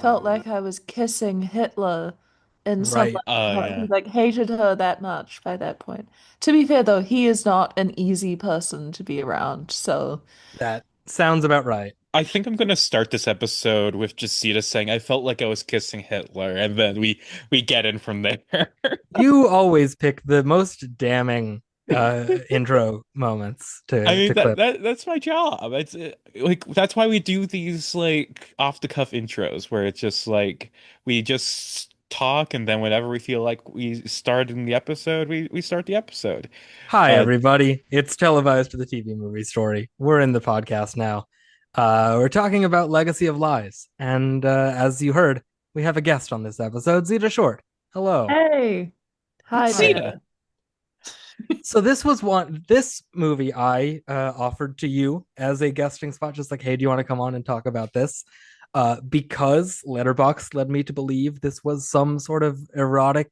felt like I was kissing Hitler in some Right. way. He Yeah. like hated her that much by that point. To be fair though, he is not an easy person to be around. So That sounds about right. I think I'm gonna start this episode with just Zita saying I felt like I was kissing Hitler, and then we get in from there. You always pick the most damning intro moments I mean to clip. that's my job. It's like that's why we do these like off the cuff intros where it's just like we just talk and then whenever we feel like we start in the episode, we start the episode. Hi Uh everybody. It's televised to the TV movie story. We're in the podcast now. We're talking about Legacy of Lies. And as you heard, we have a guest on this episode, Zita Short. Hello. hey, hi Hi. Zeta. there. So this movie I offered to you as a guesting spot, just like, hey, do you want to come on and talk about this? Because Letterboxd led me to believe this was some sort of erotic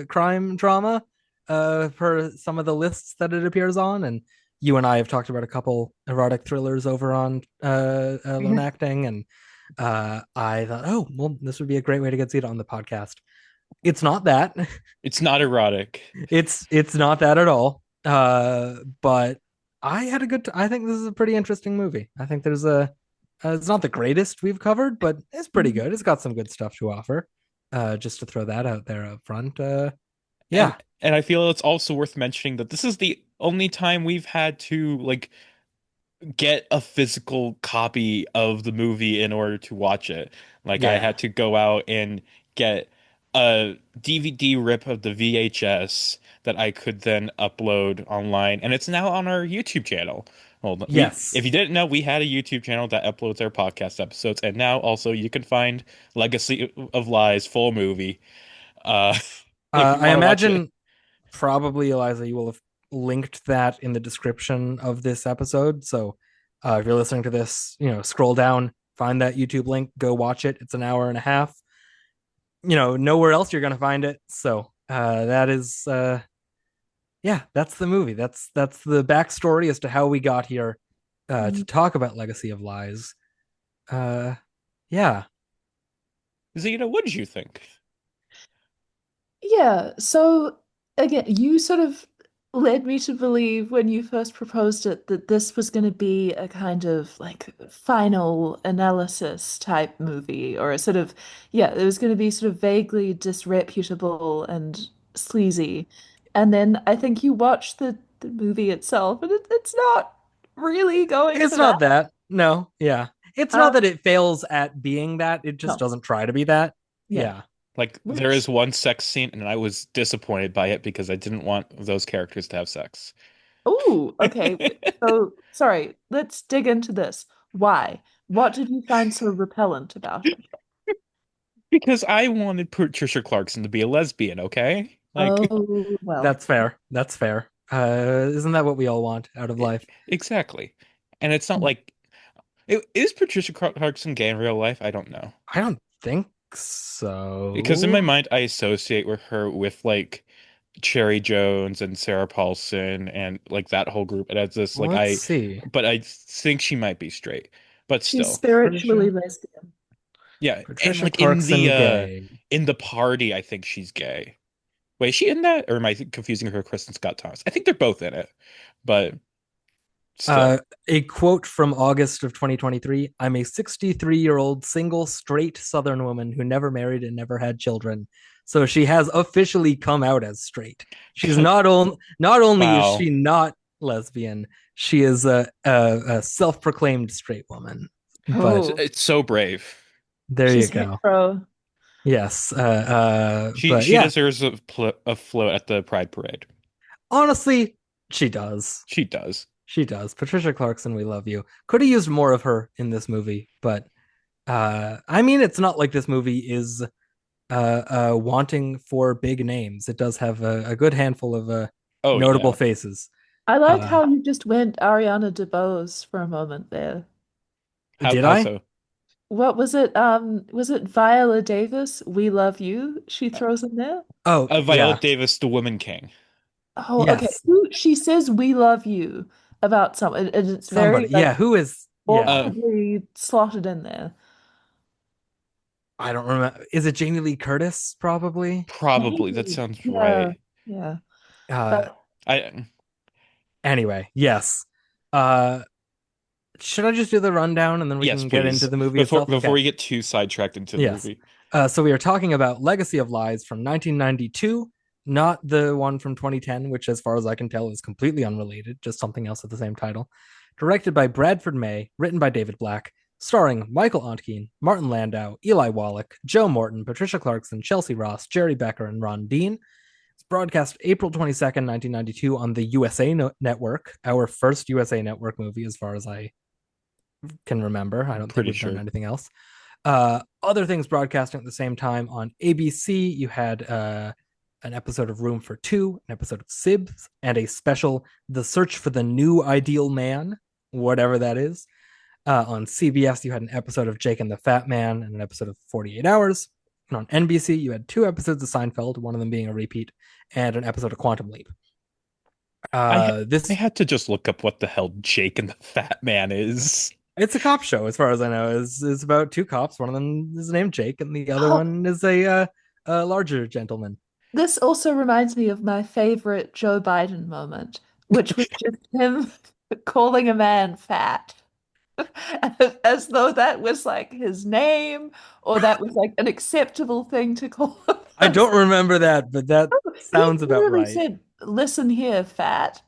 crime drama for some of the lists that it appears on. And you and I have talked about a couple erotic thrillers over on Lone Acting. And I thought, oh, well, this would be a great way to get Zeta on the podcast. It's not that. It's not erotic. It's not that at all. But I had a I think this is a pretty interesting movie. I think there's a it's not the greatest we've covered, but it's pretty good. It's got some good stuff to offer. Just to throw that out there up front. And Yeah. and I feel it's also worth mentioning that this is the only time we've had to like get a physical copy of the movie in order to watch it. Like I Yeah. had to go out and get a DVD rip of the VHS that I could then upload online, and it's now on our YouTube channel. Well, if Yes. you didn't know, we had a YouTube channel that uploads our podcast episodes, and now also you can find Legacy of Lies full movie, uh, if you I want to watch it. imagine probably Eliza, you will have linked that in the description of this episode. So if you're listening to this, scroll down, find that YouTube link, go watch it. It's an hour and a half. Nowhere else you're gonna find it. So that is yeah, that's the movie. That's the backstory as to how we got here to talk about Legacy of Lies. Uh yeah. Zeta, what did you think? Yeah, so again, you sort of led me to believe when you first proposed it that this was going to be a kind of like final analysis type movie, or a sort of, yeah, it was going to be sort of vaguely disreputable and sleazy. And then I think you watched the movie itself, and it's not really going It's for that. not that. No, yeah. It's not Um, that it fails at being that. It just no, doesn't try to be that. yeah. Yeah. Like there is Which, one sex scene, and I was disappointed by it because I didn't want those characters to have sex. oh, okay. So, sorry, let's dig into this. Why? What did you find so repellent about it? Because I wanted Patricia Clarkson to be a lesbian, okay? Like, Oh, well. That's fair. That's fair. Isn't that what we all want out of life? exactly. And it's not Hmm. like, is Patricia Clarkson gay in real life? I don't know. I don't think Because in my so. mind, I associate with her with like Cherry Jones and Sarah Paulson and like that whole group. And it's just like Let's see. but I think she might be straight, but She's still. spiritually Patricia lesbian. Yeah. And Patricia like Clarkson gay. in the party, I think she's gay. Wait, is she in that? Or am I confusing her with Kristen Scott Thomas? I think they're both in it, but still. Uh, a quote from August of 2023. I'm a 63-year-old single straight Southern woman who never married and never had children. So she has officially come out as straight. She's not only is Wow. she not lesbian, she is a self-proclaimed straight woman. But Oh, It's so brave. there you she's go. hetero. Yes. She But she yeah, deserves a float at the Pride Parade. honestly, she does. She does. She does. Patricia Clarkson, we love you. Could have used more of her in this movie, but I mean, it's not like this movie is wanting for big names. It does have a good handful of Oh notable yeah. faces. I like Uh, how you just went Ariana DeBose for a moment there. did How I? so? What was it? Was it Viola Davis? We Love You? She throws in there. Oh, Viola yeah. Davis, the Woman King. Oh, okay. Yes. She says "We love you" about someone, and it's very Somebody. like Yeah. Who is? Yeah. Uh, awkwardly slotted in there. I don't remember. Is it Jamie Lee Curtis? Probably. Probably. That Maybe. sounds Yeah. right. Yeah. Uh, But I anyway, yes. Uh, should I just do the rundown and then we Yes, can get into please. the movie Before itself? before Okay. we get too sidetracked into the Yes. movie. So we are talking about Legacy of Lies from 1992, not the one from 2010, which, as far as I can tell, is completely unrelated, just something else with the same title. Directed by Bradford May, written by David Black, starring Michael Ontkean, Martin Landau, Eli Wallach, Joe Morton, Patricia Clarkson, Chelsea Ross, Jerry Becker, and Ron Dean. It's broadcast April 22nd, 1992 on the USA Network, our first USA Network movie, as far as I can remember. I don't think Pretty we've done sure. anything else. Other things broadcasting at the same time on ABC, you had an episode of Room for Two, an episode of Sibs, and a special The Search for the New Ideal Man, whatever that is. On CBS, you had an episode of Jake and the Fat Man and an episode of 48 Hours. And on NBC, you had two episodes of Seinfeld, one of them being a repeat, and an episode of Quantum Leap. I ha I This had to just look up what the hell Jake and the Fat Man is. It's a cop show, as far as I know. Is about two cops. One of them is named Jake, and the other oh, one is a larger gentleman. this also reminds me of my favorite Joe Biden moment, which was just him calling a man fat. As though that was like his name or that was like an acceptable thing to call a I person. don't remember that, but that He sounds about literally right. said, "Listen here, fat."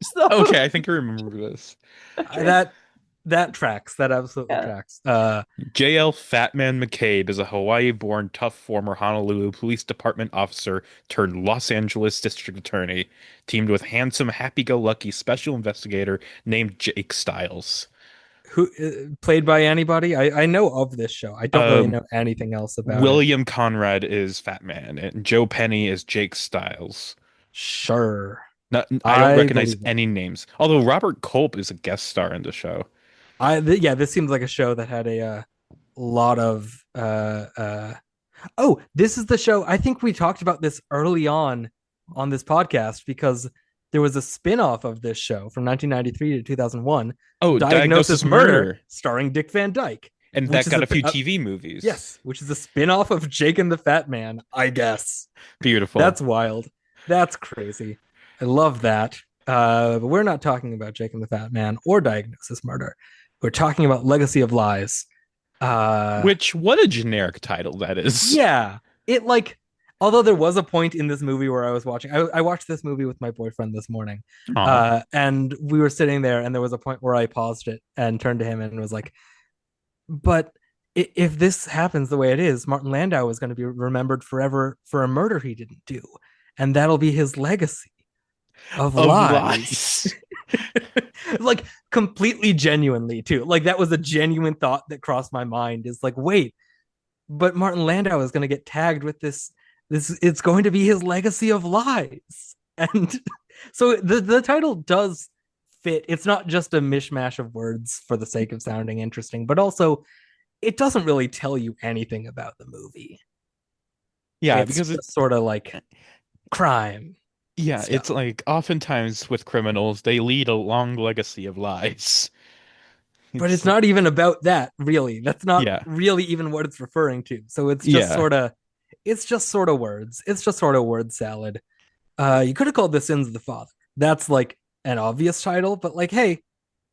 So, Okay, I think I remember this. okay, That that tracks. That absolutely yeah. tracks. JL Fatman McCabe is a Hawaii-born tough former Honolulu Police Department officer turned Los Angeles District Attorney, teamed with handsome, happy-go-lucky special investigator named Jake Stiles. Who played by anybody? I know of this show. I don't really Um, know anything else about it. William Conrad is Fat Man, and Joe Penny is Jake Stiles. Sure, Not, I don't I recognize believe it. any names, although Robert Culp is a guest star in the show. Yeah, this seems like a show that had a lot of oh, this is the show. I think we talked about this early on this podcast because there was a spin-off of this show from 1993 to 2001, Oh, Diagnosis Diagnosis Murder, Murder, starring Dick Van Dyke, and which that is got a few TV movies. yes, which is a spin-off of Jake and the Fat Man, I guess. Beautiful. That's wild. That's crazy. I love that. But we're not talking about Jake and the Fat Man or Diagnosis Murder. We're talking about Legacy of Lies. Uh, Which, what a generic title that is. yeah, it like, although there was a point in this movie where I was watching, I watched this movie with my boyfriend this morning, Aw. and we were sitting there, and there was a point where I paused it and turned to him and was like, "But if this happens the way it is, Martin Landau is going to be remembered forever for a murder he didn't do, and that'll be his legacy of Of lies." lies. Like completely genuinely too. Like that was a genuine thought that crossed my mind. Is like, wait, but Martin Landau is going to get tagged with this. This it's going to be his legacy of lies, and so the title does fit. It's not just a mishmash of words for the sake of sounding interesting, but also it doesn't really tell you anything about the movie. Yeah, It's because just sort of like crime it's stuff. like oftentimes with criminals, they lead a long legacy of lies. But it's It's not even about that, really. That's not yeah, really even what it's referring to. So yeah. it's just sort of words. It's just sort of word salad. You could have called The Sins of the Father. That's like an obvious title, but like, hey,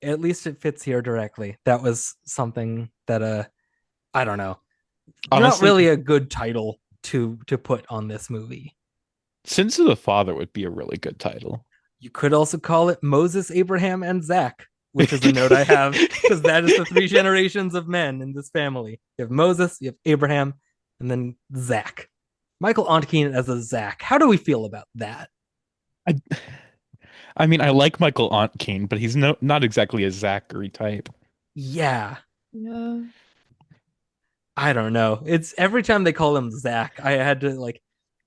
at least it fits here directly. That was something that I don't know. Not Honestly, really a good title to put on this movie. Sins of the Father would be a really good title. You could also call it Moses, Abraham, and Zach, which is a note I have because that is the three generations of men in this family. You have Moses, you have Abraham, and then Zach. Michael Ontkean as a Zach. How do we feel about that? I, I mean, I like Michael Ontkean, but he's not exactly a Zachary type. Yeah, Yeah. I don't know. It's every time they call him Zach, I had to like,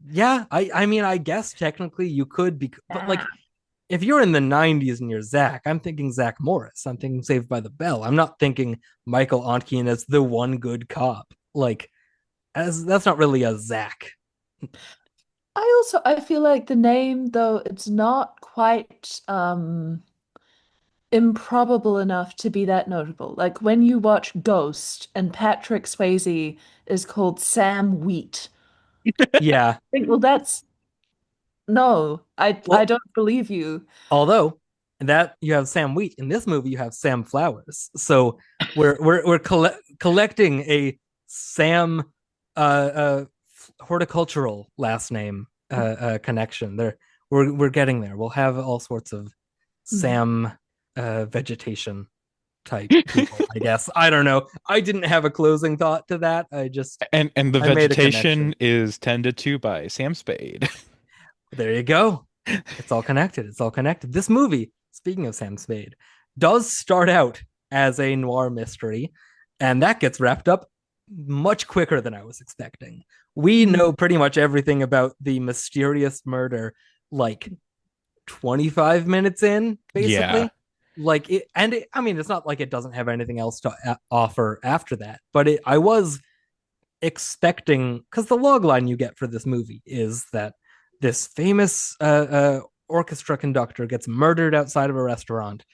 yeah, I mean, I guess technically you could be, but like, if you're in the 90s and you're Zach, I'm thinking Zach Morris. I'm thinking Saved by the Bell. I'm not thinking Michael Ontkean as the one good cop. Like, as that's not really a Zach. I feel like the name though it's not quite improbable enough to be that notable. Like when you watch Ghost and Patrick Swayze is called Sam Wheat. Yeah. I think, well, that's no, I Well, don't believe you. although that you have Sam Wheat in this movie, you have Sam Flowers. So we're collecting a Sam horticultural last name connection. There, we're getting there. We'll have all sorts of Mhm. Sam vegetation type people, I guess. I don't know. I didn't have a closing thought to that. And the I made a vegetation connection. is tended to by Sam Spade. There you go. It's all connected. It's all connected. This movie, speaking of Sam Spade, does start out as a noir mystery, and that gets wrapped up much quicker than I was expecting. We Mhm. know pretty much everything about the mysterious murder like 25 minutes in, Yeah. basically. I mean, it's not like it doesn't have anything else to offer after that, but I was expecting, because the log line you get for this movie is that this famous orchestra conductor gets murdered outside of a restaurant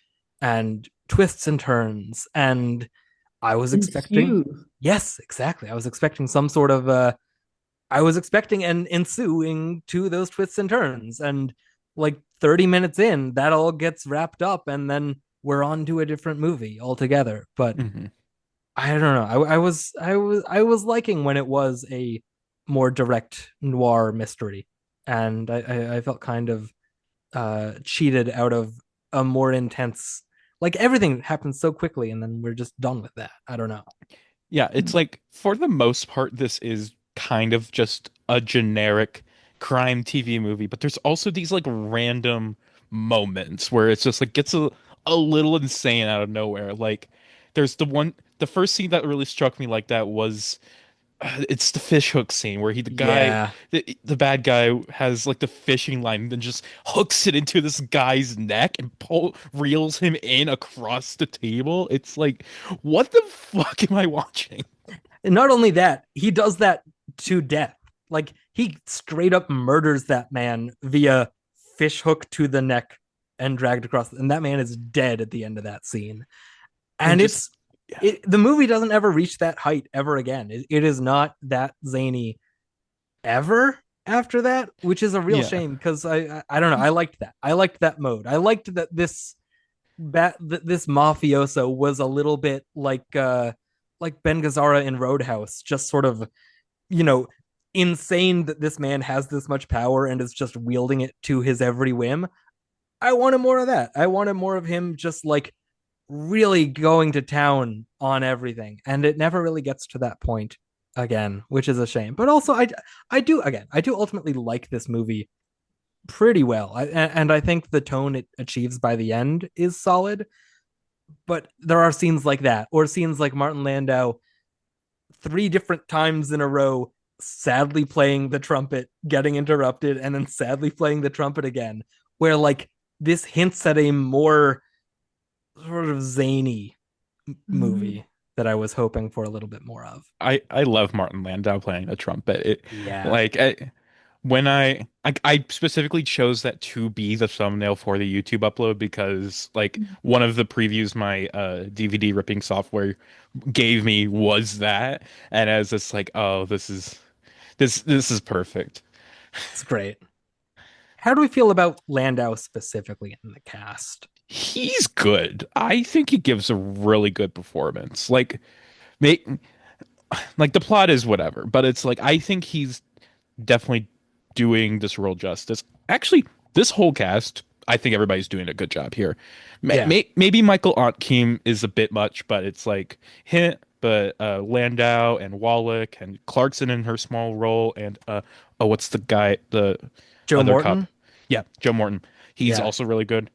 and twists and turns. And I was expecting, Ensue. yes, exactly. I was expecting some sort of, I was expecting an ensuing to those twists and turns. And like 30 minutes in, that all gets wrapped up. And then we're on to a different movie altogether. But Hmm. I don't know. I was liking when it was a more direct noir mystery, and I felt kind of cheated out of a more intense. Like everything happens so quickly, and then we're just done with that. I don't know. Yeah, it's like for the most part, this is kind of just a generic crime TV movie, but there's also these like random moments where it's just like gets a little insane out of nowhere. Like there's the first scene that really struck me like that was it's the fish hook scene where Yeah, the bad guy has like the fishing line and then just hooks it into this guy's neck and reels him in across the table. It's like, what the fuck am I watching? and not only that, he does that to death. Like he straight up murders that man via fish hook to the neck and dragged across, and that man is dead at the end of that scene. And And just yeah. the movie doesn't ever reach that height ever again. It is not that zany ever after that, which is a real Yeah. shame because I don't know. I liked that. I liked that mode. I liked that this mafioso was a little bit like Ben Gazzara in Roadhouse, just sort of you know insane that this man has this much power and is just wielding it to his every whim. I wanted more of that. I wanted more of him just like really going to town on everything, and it never really gets to that point again, which is a shame. But also, I do ultimately like this movie pretty well, and I think the tone it achieves by the end is solid. But there are scenes like that, or scenes like Martin Landau 3 different times in a row, sadly playing the trumpet, getting interrupted, and then sadly playing the trumpet again, where like this hints at a more sort of zany Mhm. movie that I was hoping for a little bit more of. I love Martin Landau playing the trumpet. Yeah. Like when I specifically chose that to be the thumbnail for the YouTube upload because like one of the previews my DVD ripping software gave me was that, and as it's like, oh, this is perfect. It's great. How do we feel about Landau specifically in the cast? He's good. I think he gives a really good performance. Make like the plot is whatever, but it's like I think he's definitely doing this role justice. Actually, this whole cast, I think everybody's doing a good job here. Yeah. Maybe Michael Ontkean is a bit much, but it's like hint. But Landau and Wallach and Clarkson in her small role, and oh, what's the guy, the Joe other cop? Morton? Yeah, Joe Morton. He's Yeah. also really good.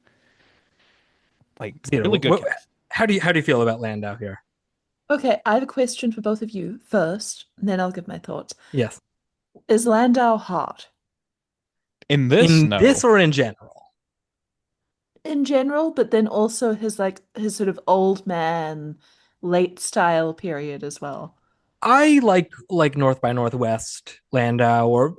Like Zita, really good cast. how do you feel about Landau here? Okay, I have a question for both of you first, and then I'll give my thoughts. Yes. Is Landau hot In this, In this no. or in general? in general, but then also his sort of old man, late style period as well? I like North by Northwest Landau or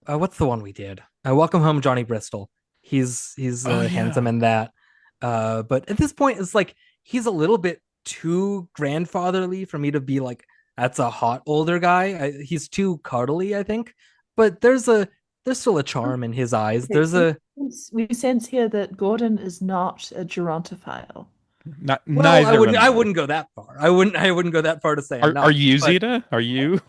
what's the one we did? Welcome Home Johnny Bristol. He's Oh handsome yeah. in that. But at this point, it's like he's a little bit too grandfatherly for me to be like, that's a hot older guy. He's too cuddly, I think. But there's still a charm in his eyes. Okay, There's so a we sense here that Gordon is not a gerontophile. Not well, neither am I I. wouldn't go that far. I wouldn't go that far to say I'm Are not. you But Zeta? Are you?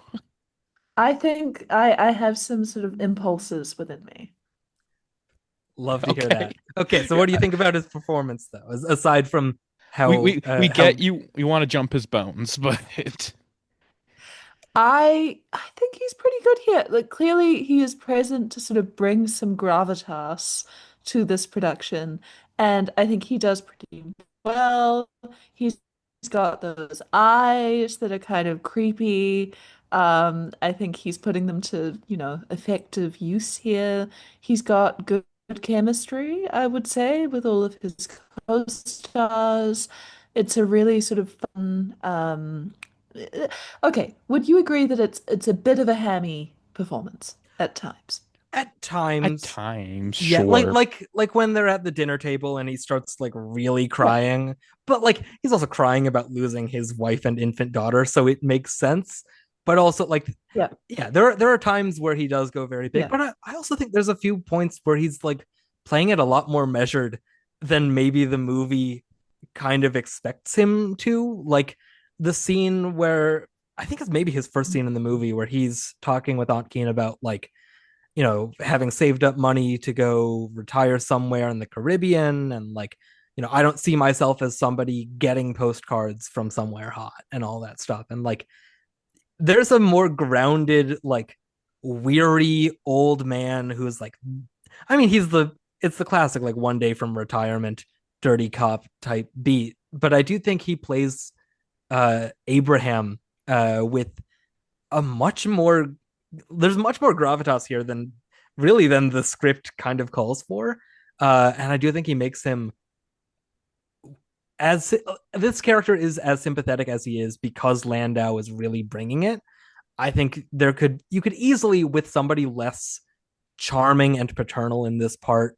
I think I have some sort of impulses within me. love to hear that. Okay. Okay, so what do you think about his performance though? Aside from We how get you. You want to jump his bones, but I think he's pretty good here. Like clearly he is present to sort of bring some gravitas to this production, and I think he does pretty well. He's got those eyes that are kind of creepy. I think he's putting them to, effective use here. He's got good chemistry, I would say, with all of his co-stars. It's a really sort of fun, okay, would you agree that it's a bit of a hammy performance at times? at at times times, yeah, sure. like when they're at the dinner table and he starts like really Yeah, crying, but like he's also crying about losing his wife and infant daughter, so it makes sense. But also like yeah, yeah, there are times where he does go very big, yeah. but I also think there's a few points where he's like playing it a lot more measured than maybe the movie kind of expects him to. Like the scene where I think it's maybe his first scene in the movie where he's talking with Ontkean about like having saved up money to go retire somewhere in the Caribbean and like, I don't see myself as somebody getting postcards from somewhere hot and all that stuff. And like, there's a more grounded, like, weary old man who's like, I mean, it's the classic, like, one day from retirement, dirty cop type beat. But I do think he plays Abraham with a much more there's much more gravitas here than the script kind of calls for. And I do think he makes him as this character is as sympathetic as he is because Landau is really bringing it. I think you could easily with somebody less charming and paternal in this part,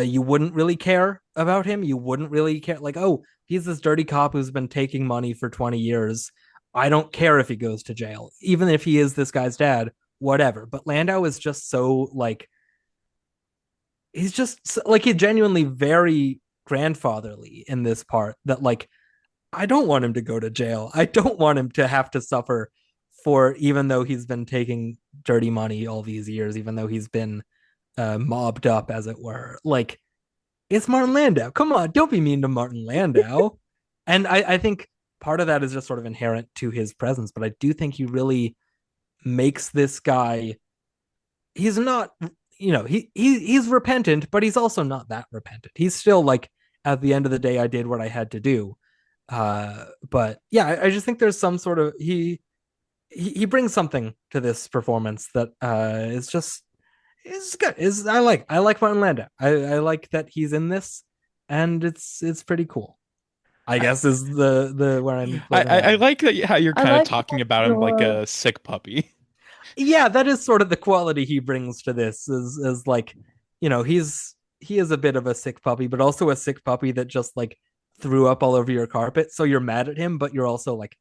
you wouldn't really care about him. You wouldn't really care like, oh, he's this dirty cop who's been taking money for 20 years. I don't care if he goes to jail, even if he is this guy's dad, whatever. But Landau is just so like he's just like he's genuinely very grandfatherly in this part that like I don't want him to go to jail. I don't want him to have to suffer for even though he's been taking dirty money all these years, even though he's been mobbed up, as it were. Like, it's Martin Landau. Come on, don't be mean to Martin Landau. And I think part of that is just sort of inherent to his presence, but I do think he really makes this guy. He's not, he's repentant, but he's also not that repentant. He's still like, at the end of the day, I did what I had to do. But yeah, I just think there's some sort of he brings something to this performance that is just is good. Is I like Martin Landau. I like that he's in this, and it's pretty cool. I I, guess is the where I'm I, where I'm I at. like that how you're I kind of like talking that about him like you're a sick puppy. Yeah, that is sort of the quality he brings to this. Is like, he is a bit of a sick puppy, but also a sick puppy that just like threw up all over your carpet. So you're mad at him, but you're also like,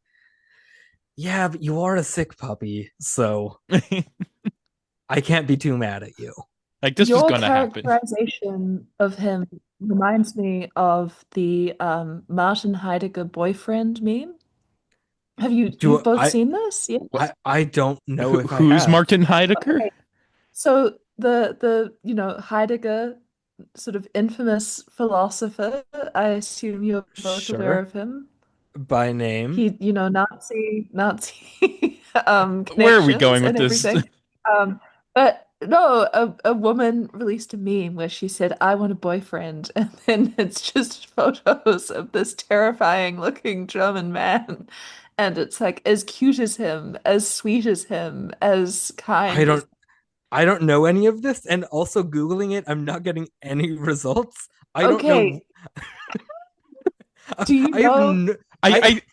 yeah, but you are a sick puppy, so I can't be too mad at you. Like this was your gonna happen. characterization of him reminds me of the Martin Heidegger boyfriend meme. You've Do both seen this? Yes. I don't know if I Who's have. Martin Heidegger? Okay. So the Heidegger, sort of infamous philosopher, I assume you're both aware Sure. of him. By name. He, Nazi Where are we connections going with and this? everything. But no, a woman released a meme where she said, "I want a boyfriend," and then it's just photos of this terrifying looking German man. And it's like as cute as him, as sweet as him, as I kind as don't I don't know any of this, and also Googling it, I'm not getting any results. I don't know. okay. Do you I have know? no,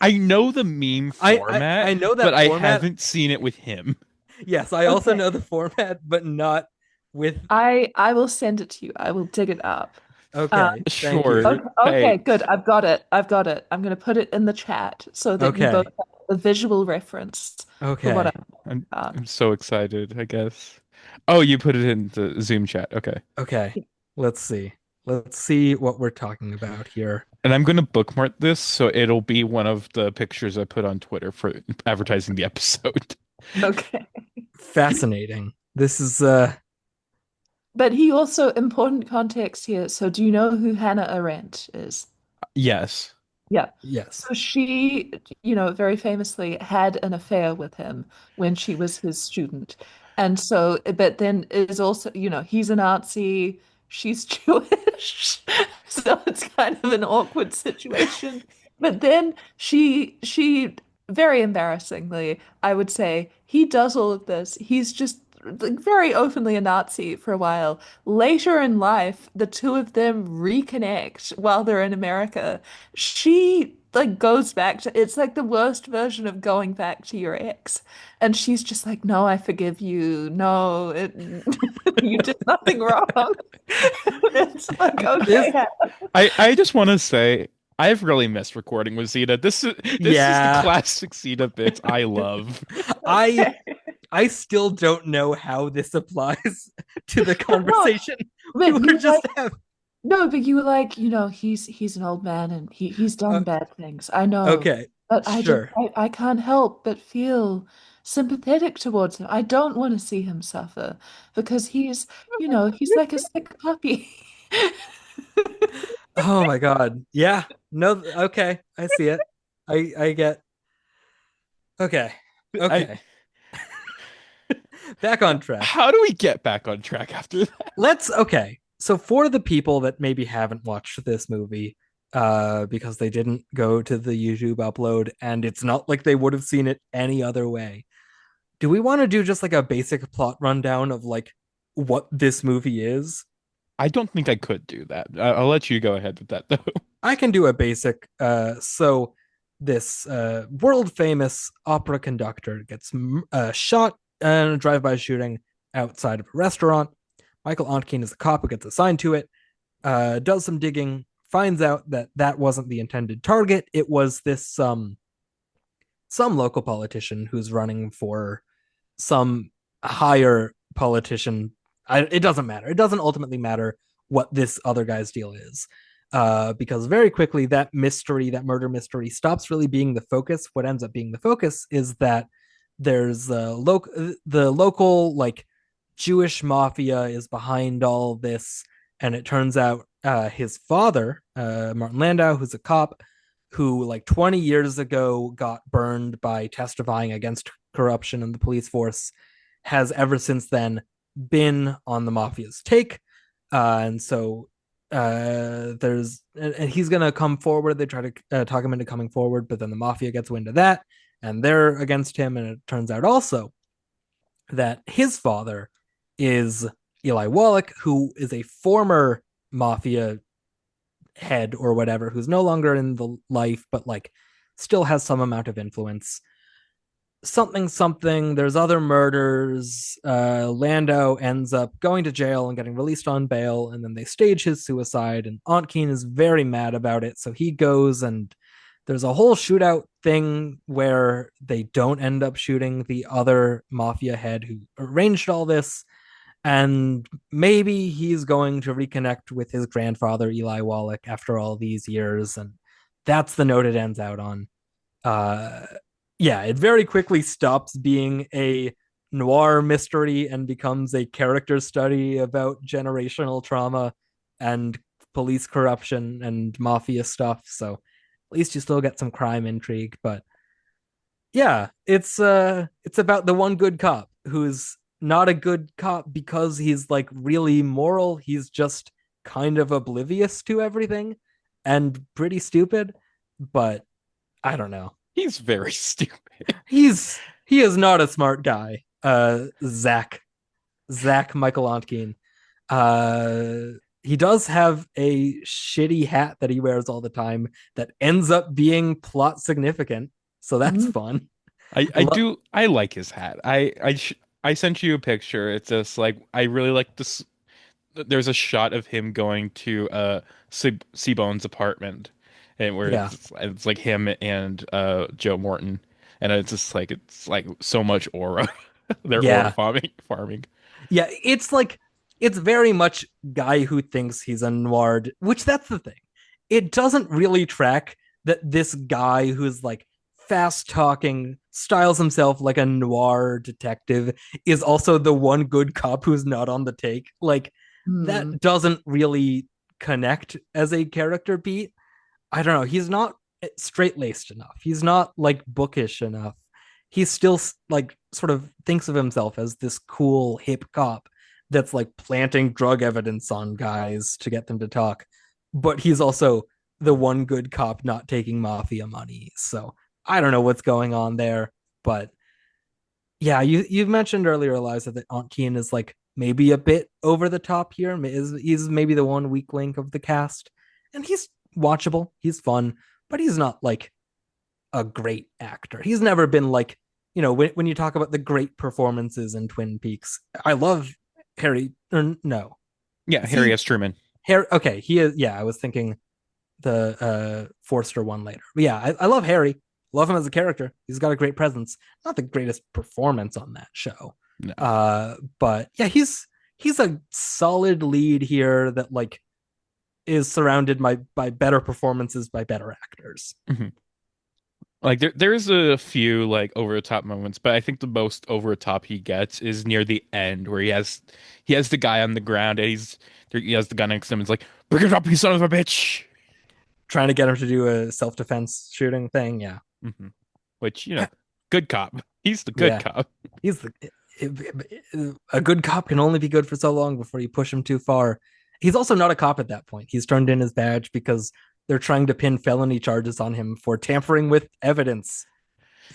I know the meme I format, know but that I format. haven't seen it with him. Yes, I also Okay, know the format, but not with. I will send it to you. I will dig it up. Okay. Thank you. Sure. Okay, okay, good. Thanks. I've got it. I've got it. I'm going to put it in the chat so that you both Okay. have a visual reference for what Okay. I'm talking I'm about. I'm so excited, I guess. Oh, you put it in the Zoom chat. Okay. Okay. Let's see. Let's see what we're talking about here. And I'm gonna bookmark this so it'll be one of the pictures I put on Twitter for advertising the episode. Okay. Fascinating. This is But he also, important context here. So do you know who Hannah Arendt is? Yes. Yeah. yes. So she, very famously had an affair with him when she was his student. And so, but then is also, he's a Nazi, she's Jewish. So it's kind of an awkward situation. But then she very embarrassingly, I would say, he does all of this. He's just like very openly a Nazi for a while. Later in life, the two of them reconnect while they're in America. She like goes back to, it's like the worst version of going back to your ex, and she's just like, no, I forgive you, no, you did nothing wrong. It's like, This okay. I just want to say I've really missed recording with Zita. This is the yeah. classic Zita bits I love. I I still don't know how this applies to the No, conversation we but were you like, just having. no, but you were like, he's an old man and he's done Uh, bad things. I know, okay, but sure. I can't help but feel sympathetic towards him. I don't want to see him suffer because he's like a sick puppy. Oh my god. Yeah. No. Okay, I see it. I get. Okay. I Okay. Back on track. How do we get back on track after that? Let's. Okay. So for the people that maybe haven't watched this movie, because they didn't go to the YouTube upload, and it's not like they would have seen it any other way. Do we want to do just like a basic plot rundown of like what this movie is? I don't think I could do that. I'll let you go ahead with that though. I can do a basic. So this world famous opera conductor gets shot in a drive-by shooting outside of a restaurant. Michael Ontkean is the cop who gets assigned to it. Does some digging, finds out that that wasn't the intended target. It was this some local politician who's running for some higher politician. It doesn't matter. It doesn't ultimately matter what this other guy's deal is. Because very quickly that mystery, that murder mystery, stops really being the focus. What ends up being the focus is that there's the local like Jewish mafia is behind all this, and it turns out his father, Martin Landau, who's a cop, who like 20 years ago got burned by testifying against corruption in the police force, has ever since then been on the mafia's take. And so there's and he's gonna come forward. They try to talk him into coming forward, but then the mafia gets wind of that and they're against him. And it turns out also that his father is Eli Wallach, who is a former mafia head or whatever, who's no longer in the life, but like still has some amount of influence. Something, something. There's other murders. Landau ends up going to jail and getting released on bail, and then they stage his suicide. And Ontkean is very mad about it, so he goes and there's a whole shootout thing where they don't end up shooting the other mafia head who arranged all this, and maybe he's going to reconnect with his grandfather Eli Wallach after all these years, and that's the note it ends out on. Uh, yeah, it very quickly stops being a noir mystery and becomes a character study about generational trauma and police corruption and mafia stuff. So at least you still get some crime intrigue, but yeah, it's about the one good cop who's not a good cop because he's like really moral. He's just kind of oblivious to everything and pretty stupid, but I don't know. He's very stupid. He is not a smart guy. Zach Michael Ontkean. He does have a shitty hat that he wears all the time that ends up being plot significant. So that's Mhm. fun. I like his hat. I sent you a picture. It's just like I really like this there's a shot of him going to Seabone's apartment, and where Yeah. it's like him and Joe Morton, and it's like so much aura. They're aura Yeah. farming. Yeah, it's like it's very much guy who thinks he's a noir, which that's the thing. It doesn't really track that this guy who's like fast talking, styles himself like a noir detective, is also the one good cop who's not on the take. Like Hmm. that doesn't really connect as a character beat. I don't know. He's not straight laced enough. He's not like bookish enough. He still like sort of thinks of himself as this cool hip cop that's like planting drug evidence on guys to get them to talk. But he's also the one good cop not taking mafia money. So I don't know what's going on there. But yeah, you mentioned earlier, Eliza, that Ontkean is like maybe a bit over the top here. He's maybe the one weak link of the cast, and he's watchable. He's fun, but he's not like a great actor. He's never been like, when you talk about the great performances in Twin Peaks, I love Harry. Or no, Yeah, is Harry he S. Truman. Harry? Okay, he is. Yeah, I was thinking the Forster one later. But yeah, I love Harry. Love him as a character. He's got a great presence. Not the greatest performance on that show. No. But yeah, he's a solid lead here that like is surrounded by better performances by better actors. Mhm. Like there's a few like over the top moments, but I think the most over the top he gets is near the end where he has the guy on the ground and he has the gun next to him. It's like, bring it up, you son of a bitch. Trying to get him to do a self-defense shooting thing. Yeah. hmm Which, good cop. He's the good Yeah. cop. He's a good cop can only be good for so long before you push him too far. He's also not a cop at that point. He's turned in his badge because they're trying to pin felony charges on him for tampering with evidence.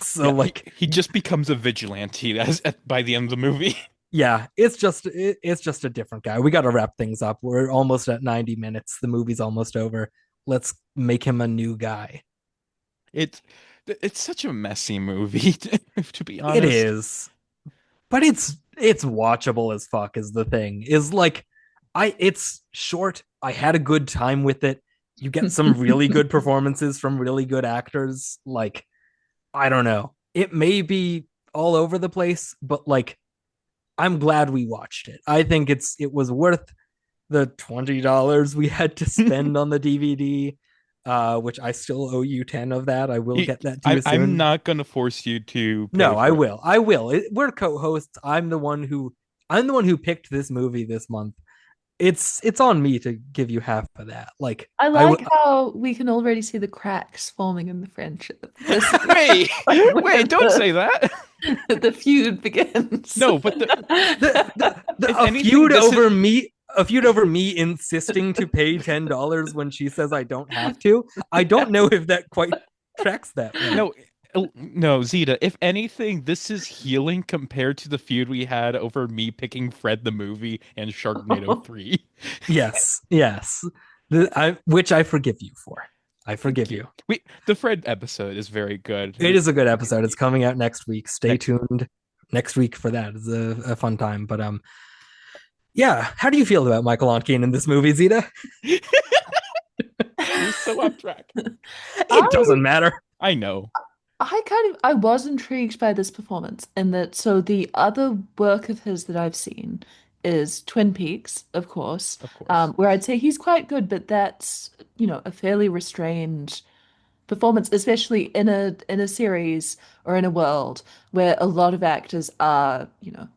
So Yeah, like, he just becomes a vigilante by the end of the movie. yeah, it's just a different guy. We got to wrap things up. We're almost at 90 minutes. The movie's almost over. Let's make him a new guy. It's it's such a messy movie, to be It honest. is, but it's watchable as fuck is the thing. Is like it's short. I had a good time with it. You get some really good performances from really good actors. Like, I don't know. It may be all over the place, but like I'm glad we watched it. I think it was worth the $20 we had to spend on the DVD, which I still owe you 10 of that. I will get that to you I'm soon. not gonna force you to pay No, I for it. will. We're co-hosts. I'm the one who picked this movie this month. It's on me to give you half of that. Like I I would. like how we can already see the cracks forming in the friendship. This is Wait, like where wait, don't say that. the feud begins. No, but if A anything, feud this is over me. A feud over me insisting to pay $10 when she says I don't have to. I don't know if that quite tracks that way. no, no, Zita. If anything, this is healing compared to the feud we had over me picking Fred the movie and Sharknado 3. Yes, yes. Which I forgive you for. I Thank forgive you. you. The Fred episode is very good. It is a good We can episode. It's coming out next week. Stay next. tuned next week for that. It's a fun time. But yeah. How do you feel about Michael Ontkean in this movie, Zita? We're so off track. It I doesn't matter. I know, I was intrigued by this performance in that so the other work of his that I've seen is Twin Peaks, of course, of course. where I'd say he's quite good, but that's, a fairly restrained performance, especially in a series or in a world where a lot of actors are,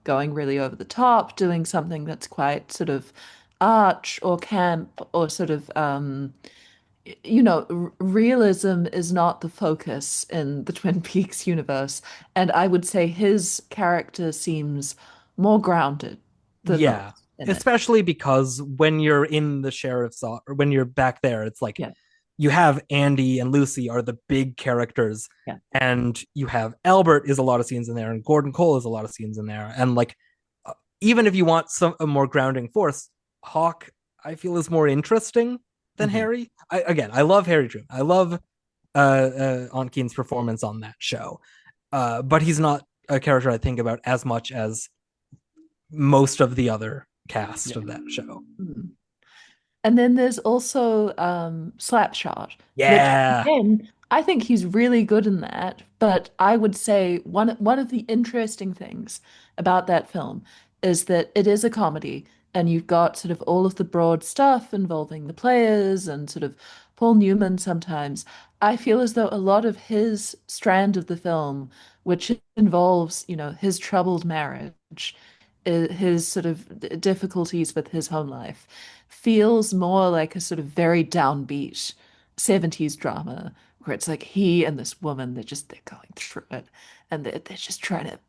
going really over the top, doing something that's quite sort of arch or camp or sort of realism is not the focus in the Twin Peaks universe, and I would say his character seems more grounded than Yeah. most in it. Especially because when you're in the sheriff's or when you're back there, it's like Yeah, you have Andy and Lucy are the big characters, yeah. and you have Albert is a lot of scenes in there, and Gordon Cole is a lot of scenes in there, and like even if you want a more grounding force, Hawk I feel is more interesting than Mhm. Harry. I love Harry Truman. I love Ontkean's performance on that show, but he's not a character I think about as much as most of the other cast Yeah. of that show. Mm. And then there's also Slapshot, which Yeah. again, I think he's really good in that. But I would say one of the interesting things about that film is that it is a comedy, and you've got sort of all of the broad stuff involving the players and sort of Paul Newman sometimes. I feel as though a lot of his strand of the film, which involves, his troubled marriage, his sort of difficulties with his home life feels more like a sort of very downbeat 70s drama where it's like he and this woman, they're going through it and they're just trying to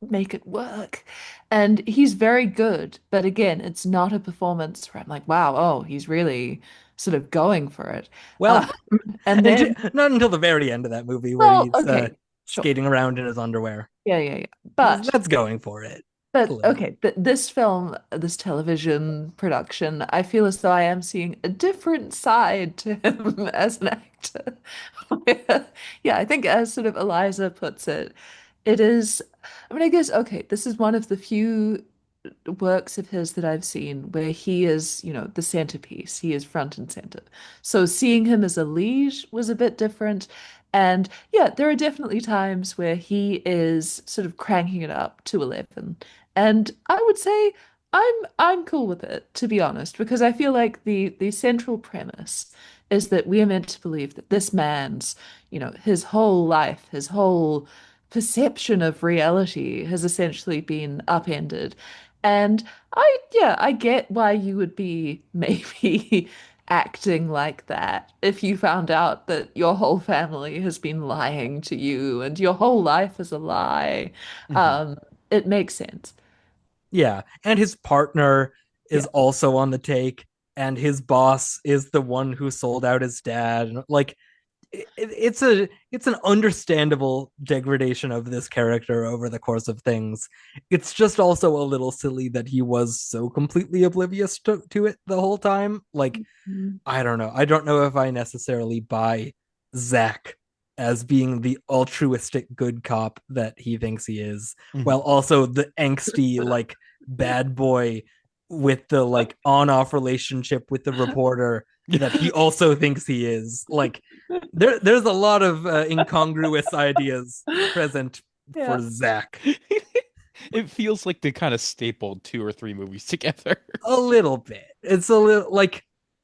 make it work. And he's very good, but again, it's not a performance where I'm like, wow, oh, he's really sort of going for it. Well, Uh, and then, not until the very end of that movie where well, he's okay, sure. skating around in his underwear. Yeah, yeah, yeah. That's going for it a But little. okay, this film, this television production, I feel as though I am seeing a different side to him as an actor. Yeah, I think as sort of Eliza puts it, it is, I mean, I guess, okay, this is one of the few works of his that I've seen where he is, the centerpiece. He is front and center. So seeing him as a lead was a bit different. And yeah, there are definitely times where he is sort of cranking it up to 11. And I would say I'm cool with it, to be honest, because I feel like the central premise is that we are meant to believe that this man's, his whole life, his whole perception of reality has essentially been upended. And yeah, I get why you would be maybe acting like that if you found out that your whole family has been lying to you and your whole life is a lie. Mhm. Um, it makes sense. Yeah, and his partner is Yeah. also on the take, and his boss is the one who sold out his dad. And like, it's an understandable degradation of this character over the course of things. It's just also a little silly that he was so completely oblivious to it the whole time. Like, Mhm. I don't know. I don't know if I necessarily buy Zach as being the altruistic good cop that he thinks he is, while Mhm. also the angsty, like, bad boy with the like on-off relationship with the reporter that he also thinks he is. Like, there's a lot of incongruous ideas present for Yeah. Zach. It feels like they kind of stapled two or three movies together. A little bit. It's a little like,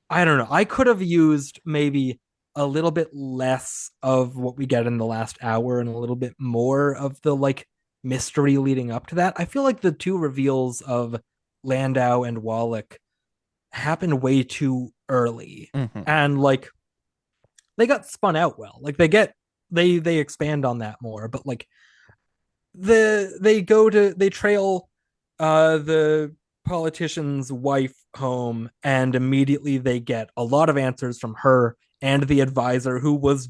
I don't know. I could have used maybe a little bit less of what we get in the last hour and a little bit more of the like mystery leading up to that. I feel like the two reveals of Landau and Wallach happened way too early. Mhm. And like they got spun out well. Like they expand on that more, but like they trail the politician's wife home, and immediately they get a lot of answers from her and the advisor who was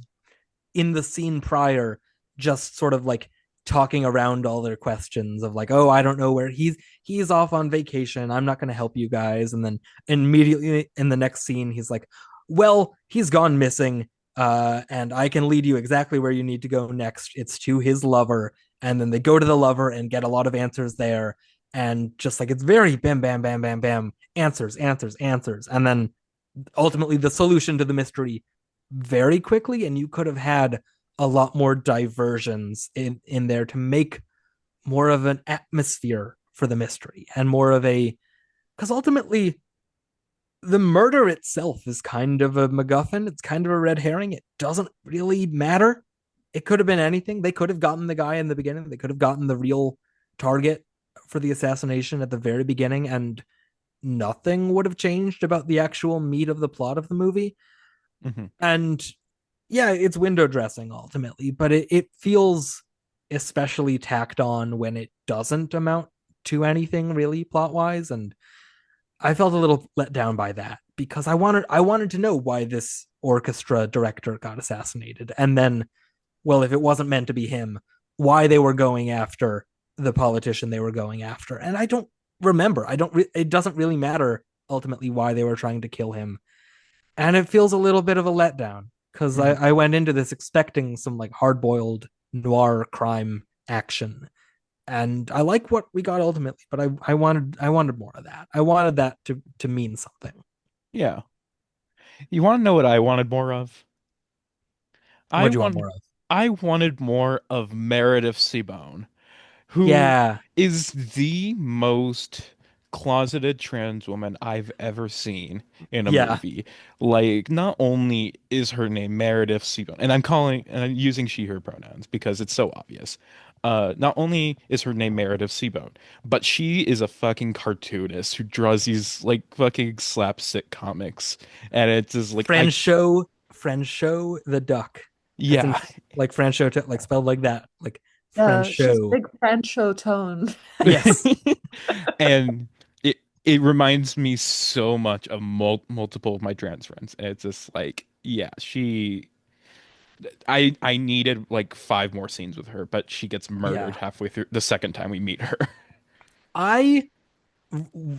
in the scene prior, just sort of like talking around all their questions of like, oh, I don't know where he's off on vacation, I'm not going to help you guys. And then immediately in the next scene he's like, well, he's gone missing, and I can lead you exactly where you need to go next. It's to his lover. And then they go to the lover and get a lot of answers there, and just like it's very bam bam bam bam bam, answers answers answers, and then ultimately the solution to the mystery very quickly. And you could have had a lot more diversions in there to make more of an atmosphere for the mystery and more of a, because ultimately the murder itself is kind of a MacGuffin. It's kind of a red herring. It doesn't really matter. It could have been anything. They could have gotten the guy in the beginning. They could have gotten the real target for the assassination at the very beginning, and nothing would have changed about the actual meat of the plot of the movie. Mhm. And yeah, it's window dressing ultimately, but it feels especially tacked on when it doesn't amount to anything really plot wise. And I felt a little let down by that because I wanted to know why this orchestra director got assassinated, and then, well, if it wasn't meant to be him, why they were going after the politician they were going after. And I don't remember. It doesn't really matter ultimately why they were trying to kill him. And it feels a little bit of a letdown because I, Mhm. I went into this expecting some like hard boiled noir crime action, and I like what we got ultimately, but I wanted more of that. I wanted that to mean something. Yeah. You want to know what I wanted more of? I What do you want want more of? I wanted more of Meredith Seabourn, who Yeah, is the most closeted trans woman I've ever seen in a yeah. movie. Like, not only is her name Meredith Seabourn, and I'm using she, her pronouns because it's so obvious. Not only is her name Meredith Seabourn, but she is a fucking cartoonist who draws these like fucking slapstick comics. And it's just like Friend show the duck, as in yeah. like friend show like spelled like that, like friend Yeah, she's show. big French show tone. Yes, And it reminds me so much of multiple of my trans friends. And it's just like, yeah, I needed like five more scenes with her, but she gets murdered yeah. halfway through the second time we meet her. I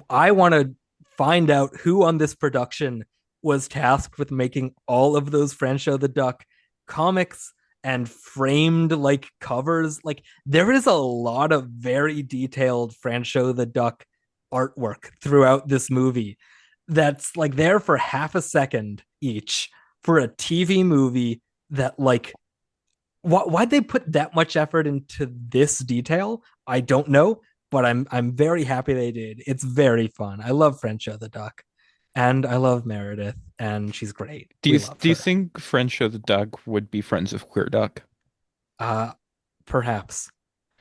I want to find out who on this production was tasked with making all of those Friend Show the Duck comics and framed like covers. Like there is a lot of very detailed Friend Show the Duck artwork throughout this movie that's like there for half a second each for a TV movie that like why'd they put that much effort into this detail? I don't know, but I'm very happy they did. It's very fun. I love Frencha the duck, and I love Meredith, and she's great. Do We you love do you her. think Friend Show the Duck would be friends with Queer Duck? Uh Perhaps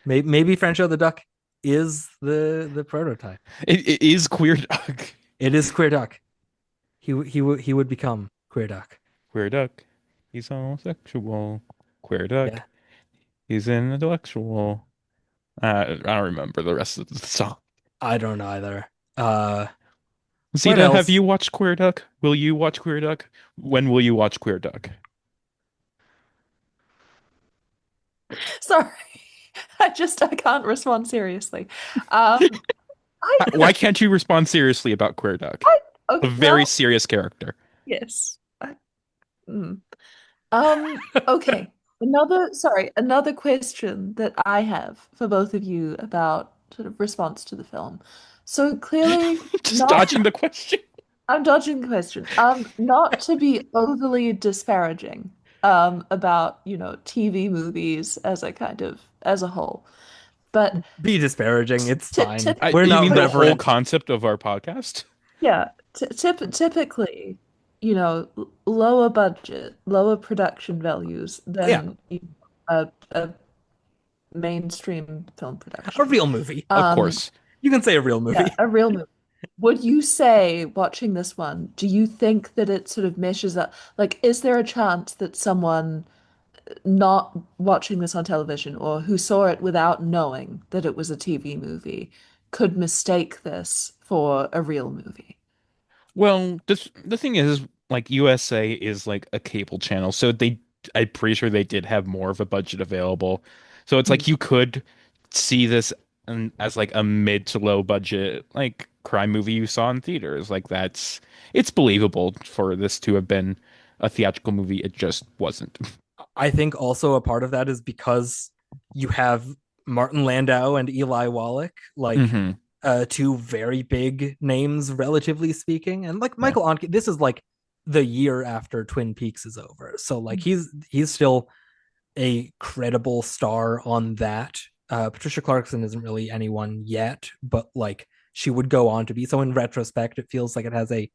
maybe Frencha the duck is the prototype. It is Queer Duck. It is queer duck. He would become queer duck. Queer Duck. He's homosexual. Queer Duck. Yeah, He's an intellectual. I don't remember the rest of the song. I don't either. What Zita, have else? you watched Queer Duck? Will you watch Queer Duck? When will you watch Queer Duck? Sorry. I can't respond seriously. Um, I, Why can't you respond seriously about Queer Duck? I A okay, very well, serious character. yes. Mm. Okay. Another question that I have for both of you about sort of response to the film. So clearly Just not, dodging the question. I'm dodging the question. Not to be overly disparaging, about, TV movies as a kind of, as a whole. But Be disparaging. It's fine. We're You not mean the whole reverent. concept of our podcast? yeah, typically, lower budget, lower production values Yeah, than a mainstream film a production. real movie. Of Um, course. You can say a real yeah, movie. a real movie. Would you say, watching this one, do you think that it sort of meshes up? Like, is there a chance that someone not watching this on television or who saw it without knowing that it was a TV movie could mistake this for a real movie? Well, the thing is, like USA is like a cable channel, so I'm pretty sure they did have more of a budget available. So it's Hmm. like you could see this as like a mid to low budget like crime movie you saw in theaters. Like it's believable for this to have been a theatrical movie. It just wasn't. I think also a part of that is because you have Martin Landau and Eli Wallach, like Hmm. two very big names, relatively speaking. And like Yeah. Michael Ontkean, this is like the year after Twin Peaks is over. So like he's still a credible star on that. Patricia Clarkson isn't really anyone yet, but like she would go on to be. So in retrospect, it feels like it has a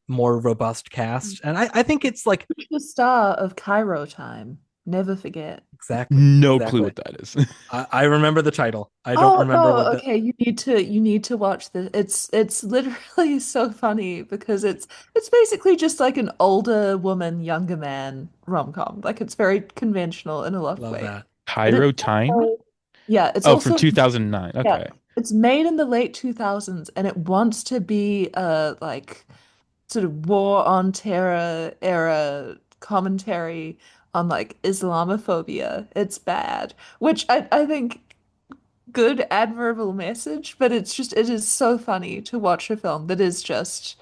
more robust cast. And I think it's like Who's the star of Cairo Time? Never forget. exactly, No clue exactly. what that is. I remember the title. I don't Oh remember what no, the okay, you need to watch this. It's literally so funny because it's basically just like an older woman, younger man rom-com. Like it's very conventional in a lot of love ways. that. But it's Cairo Time? also, yeah, it's Oh, from also, 2009. yeah, Okay. it's made in the late 2000s and it wants to be a like sort of war on terror era commentary on like Islamophobia. It's bad, which I think good, admirable message, but it is so funny to watch a film that is just,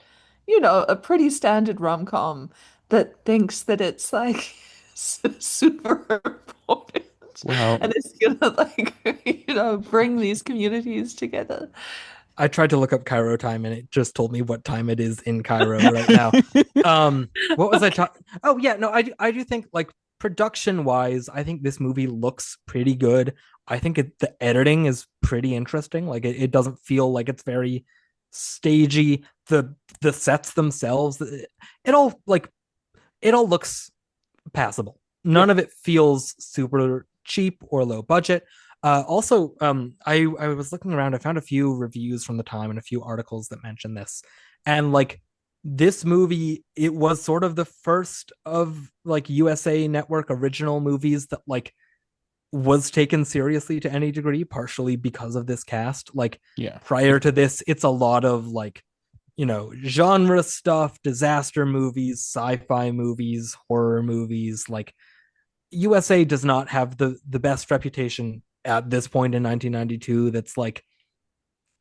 a pretty standard rom-com that thinks that it's like super important. Well, and it's gonna like bring these communities together. I tried to look up Cairo time and it just told me what time it is in Cairo right now. What was I Okay. talking? Oh yeah, no, I do think like production wise, I think this movie looks pretty good. I think the editing is pretty interesting. Like it doesn't feel like it's very stagey. The sets themselves, it all like it all looks passable. yeah. None of it feels super cheap or low budget. Also, I was looking around. I found a few reviews from the time and a few articles that mention this, and like this movie, it was sort of the first of like USA Network original movies that like was taken seriously to any degree, partially because of this cast. Like Yeah. prior to this, it's a lot of like genre stuff, disaster movies, sci-fi movies, horror movies. Like USA does not have the best reputation at this point in 1992. That's like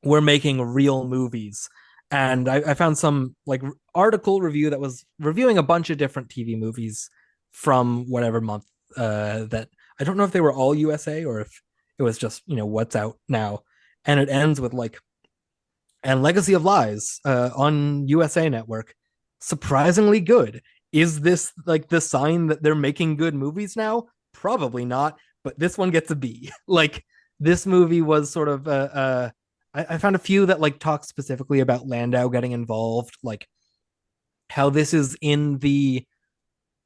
we're making real movies. And I found some like article review that was reviewing a bunch of different TV movies from whatever month that I don't know if they were all USA or if it was just what's out now. And it ends with like and Legacy of Lies on USA Network, surprisingly good. Is this like the sign that they're making good movies now? Probably not, but this one gets a B. Like this movie was sort of I found a few that like talk specifically about Landau getting involved, like how this is in the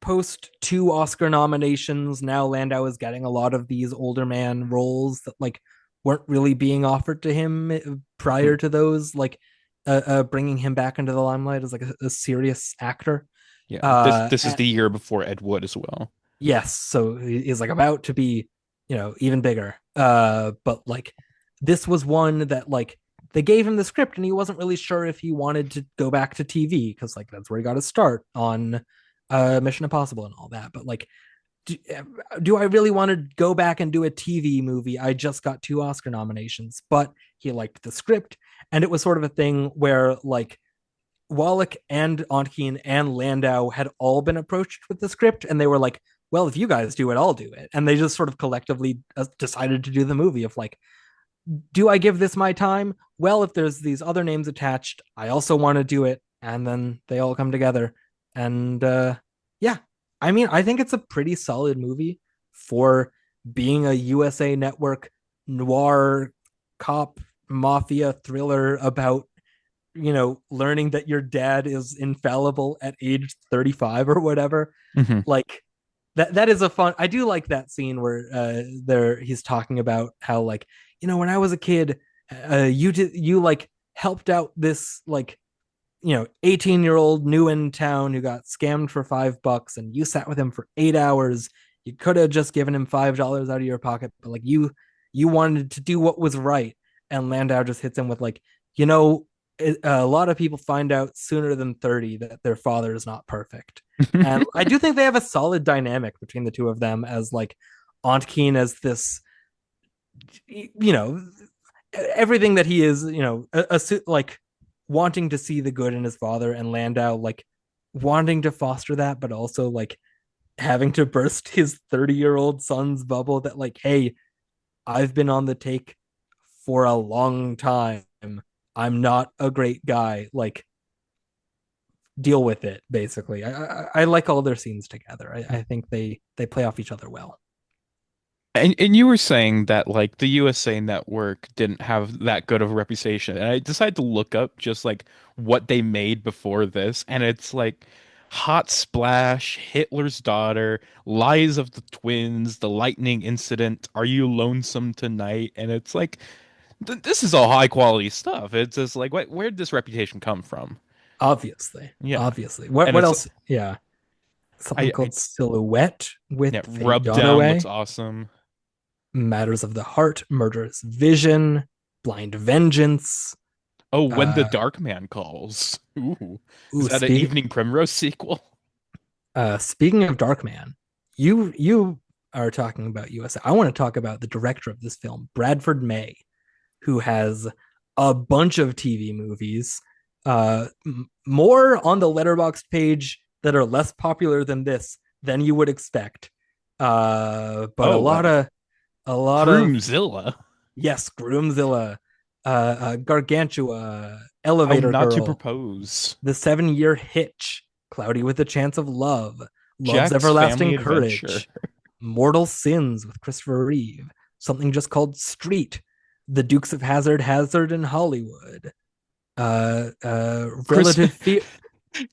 post two Oscar nominations. Now Landau is getting a lot of these older man roles that like weren't really being offered to him prior Mhm. to those, like bringing him back into the limelight as like a serious actor. Yeah. This is And the year before Ed Wood as well. yes, so he's like about to be, even bigger. But like this was one that like they gave him the script and he wasn't really sure if he wanted to go back to TV because like that's where he got his start on Mission Impossible and all that. But like do, do I really want to go back and do a TV movie? I just got two Oscar nominations, but he liked the script. And it was sort of a thing where like Wallach and Ontkean and Landau had all been approached with the script, and they were like, well, if you guys do it, I'll do it. And they just sort of collectively decided to do the movie of like, do I give this my time? Well, if there's these other names attached, I also want to do it. And then they all come together. And yeah, I mean, I think it's a pretty solid movie for being a USA Network noir cop mafia thriller about, learning that your dad is infallible at age 35 or whatever. Hmm. Like, that is a fun. I do like that scene where there he's talking about how like when I was a kid, you like helped out this like 18-year-old new in town who got scammed for $5 and you sat with him for 8 hours. You could have just given him $5 out of your pocket, but like you wanted to do what was right. And Landau just hits him with like, a lot of people find out sooner than 30 that their father is not perfect. And I do think they have a solid dynamic between the two of them as like Aunt Keen as this, you know, everything that he is, like wanting to see the good in his father, and Landau like wanting to foster that, but also like having to burst his 30-year-old son's bubble that like, hey, I've been on the take for a long time. I'm not a great guy. Like, deal with it. Basically, I like all their scenes together. I think they play off each other well. And you were saying that like the USA Network didn't have that good of a reputation. And I decided to look up just like what they made before this, and it's like Hot Splash, Hitler's Daughter, Lies of the Twins, The Lightning Incident, Are You Lonesome Tonight? And it's like this is all high quality stuff. It's just like where'd this reputation come from? Obviously, Yeah. obviously. What And what it's else? Yeah, something I called Silhouette with yeah, Faye Rub Down looks Dunaway. awesome. Matters of the Heart, Murderous Vision, Blind Vengeance. Oh, When the Uh, Dark Man Calls. Ooh. Is ooh, that an speak. Evening Primrose sequel? Speaking of Darkman, you are talking about USA. I want to talk about the director of this film, Bradford May, who has a bunch of TV movies, more on the Letterboxd page that are less popular than this than you would expect. But a Oh, lot wow. of A lot of Groomzilla. yes, Groomzilla, Gargantua, How Elevator not to Girl, propose. The 7 Year Hitch, Cloudy with a Chance of Love, Love's Jack's Family Everlasting Adventure. Courage, Mortal Sins with Christopher Reeve, something just called Street, The Dukes of Hazard in Hollywood, Chris Relative Fear.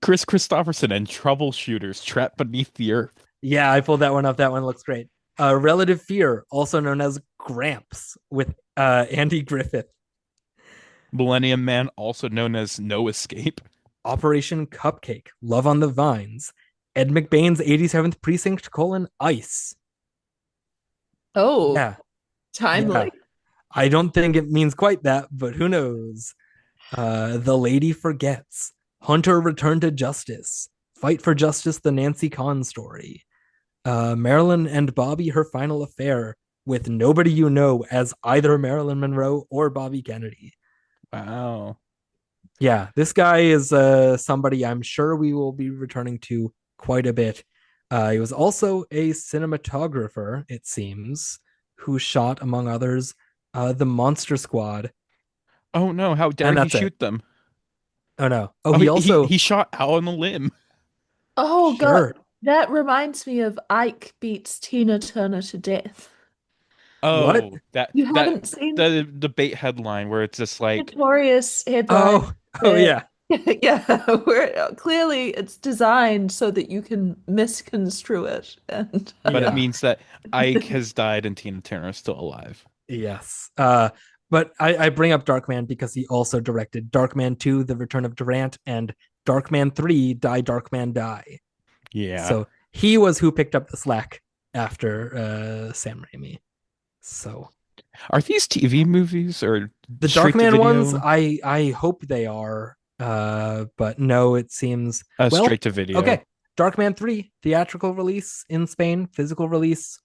Chris Christopherson and Troubleshooters Trapped Beneath the Earth. Yeah, I pulled that one up. That one looks great. Relative Fear, also known as Gramps, with Andy Griffith. Millennium Man, also known as No Escape. Operation Cupcake, Love on the Vines, Ed McBain's 87th Precinct: Ice. Oh, Yeah, yeah. timely. I don't think it means quite that, but who knows? The Lady Forgets, Hunter Return to Justice, Fight for Justice, the Nancy Kahn story, Marilyn and Bobby, Her Final Affair, with nobody you know as either Marilyn Monroe or Bobby Kennedy. Wow. Yeah, this guy is somebody I'm sure we will be returning to quite a bit. He was also a cinematographer, it seems, who shot, among others, The Monster Squad. Oh no, how dare And he that's it. shoot them? Oh, no. Oh, Oh, he he also, shot out on the limb. Oh God, sure. that reminds me of Ike beats Tina Turner to death. What? Oh, that You that haven't seen the debate headline where it's just like, notorious headline Oh, oh, that yeah. yeah, where clearly it's designed so that you can misconstrue it. And but it Yeah. means that Ike has died and Tina Turner is still alive. Yes. But I bring up Darkman because he also directed Darkman 2, The Return of Durant, and Darkman 3, Die Darkman Die. Yeah. So he was who picked up the slack after Sam Raimi. So Are these TV movies or the straight to Darkman ones, video? I hope they are. But no, it seems well, Straight to video. okay. Darkman 3, theatrical release in Spain, physical release.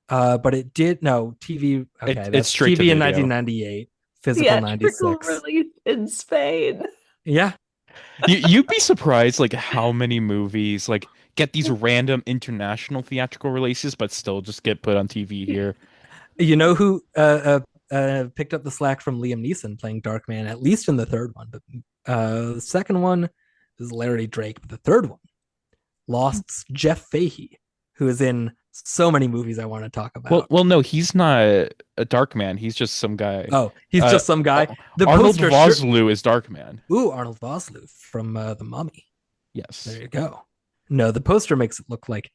But it did no TV. Okay, It's that's straight to TV in video. 1998, physical theatrical 96. release in Spain. Yeah, You'd be surprised like how many movies like get these random international theatrical releases but still just get put on TV here. you know who picked up the slack from Liam Neeson playing Darkman, at least in the third one. But the second one is Larry Drake, but the third one lost Jeff Fahey, who is in so many movies I want to talk about. Well, no, he's not a dark man. He's just some guy. Oh, he's Uh, just some guy. The Arnold poster sure. Vosloo is Darkman. Ooh, Arnold Vosloo from The Mummy. Yes. There you go. No, the poster makes it look like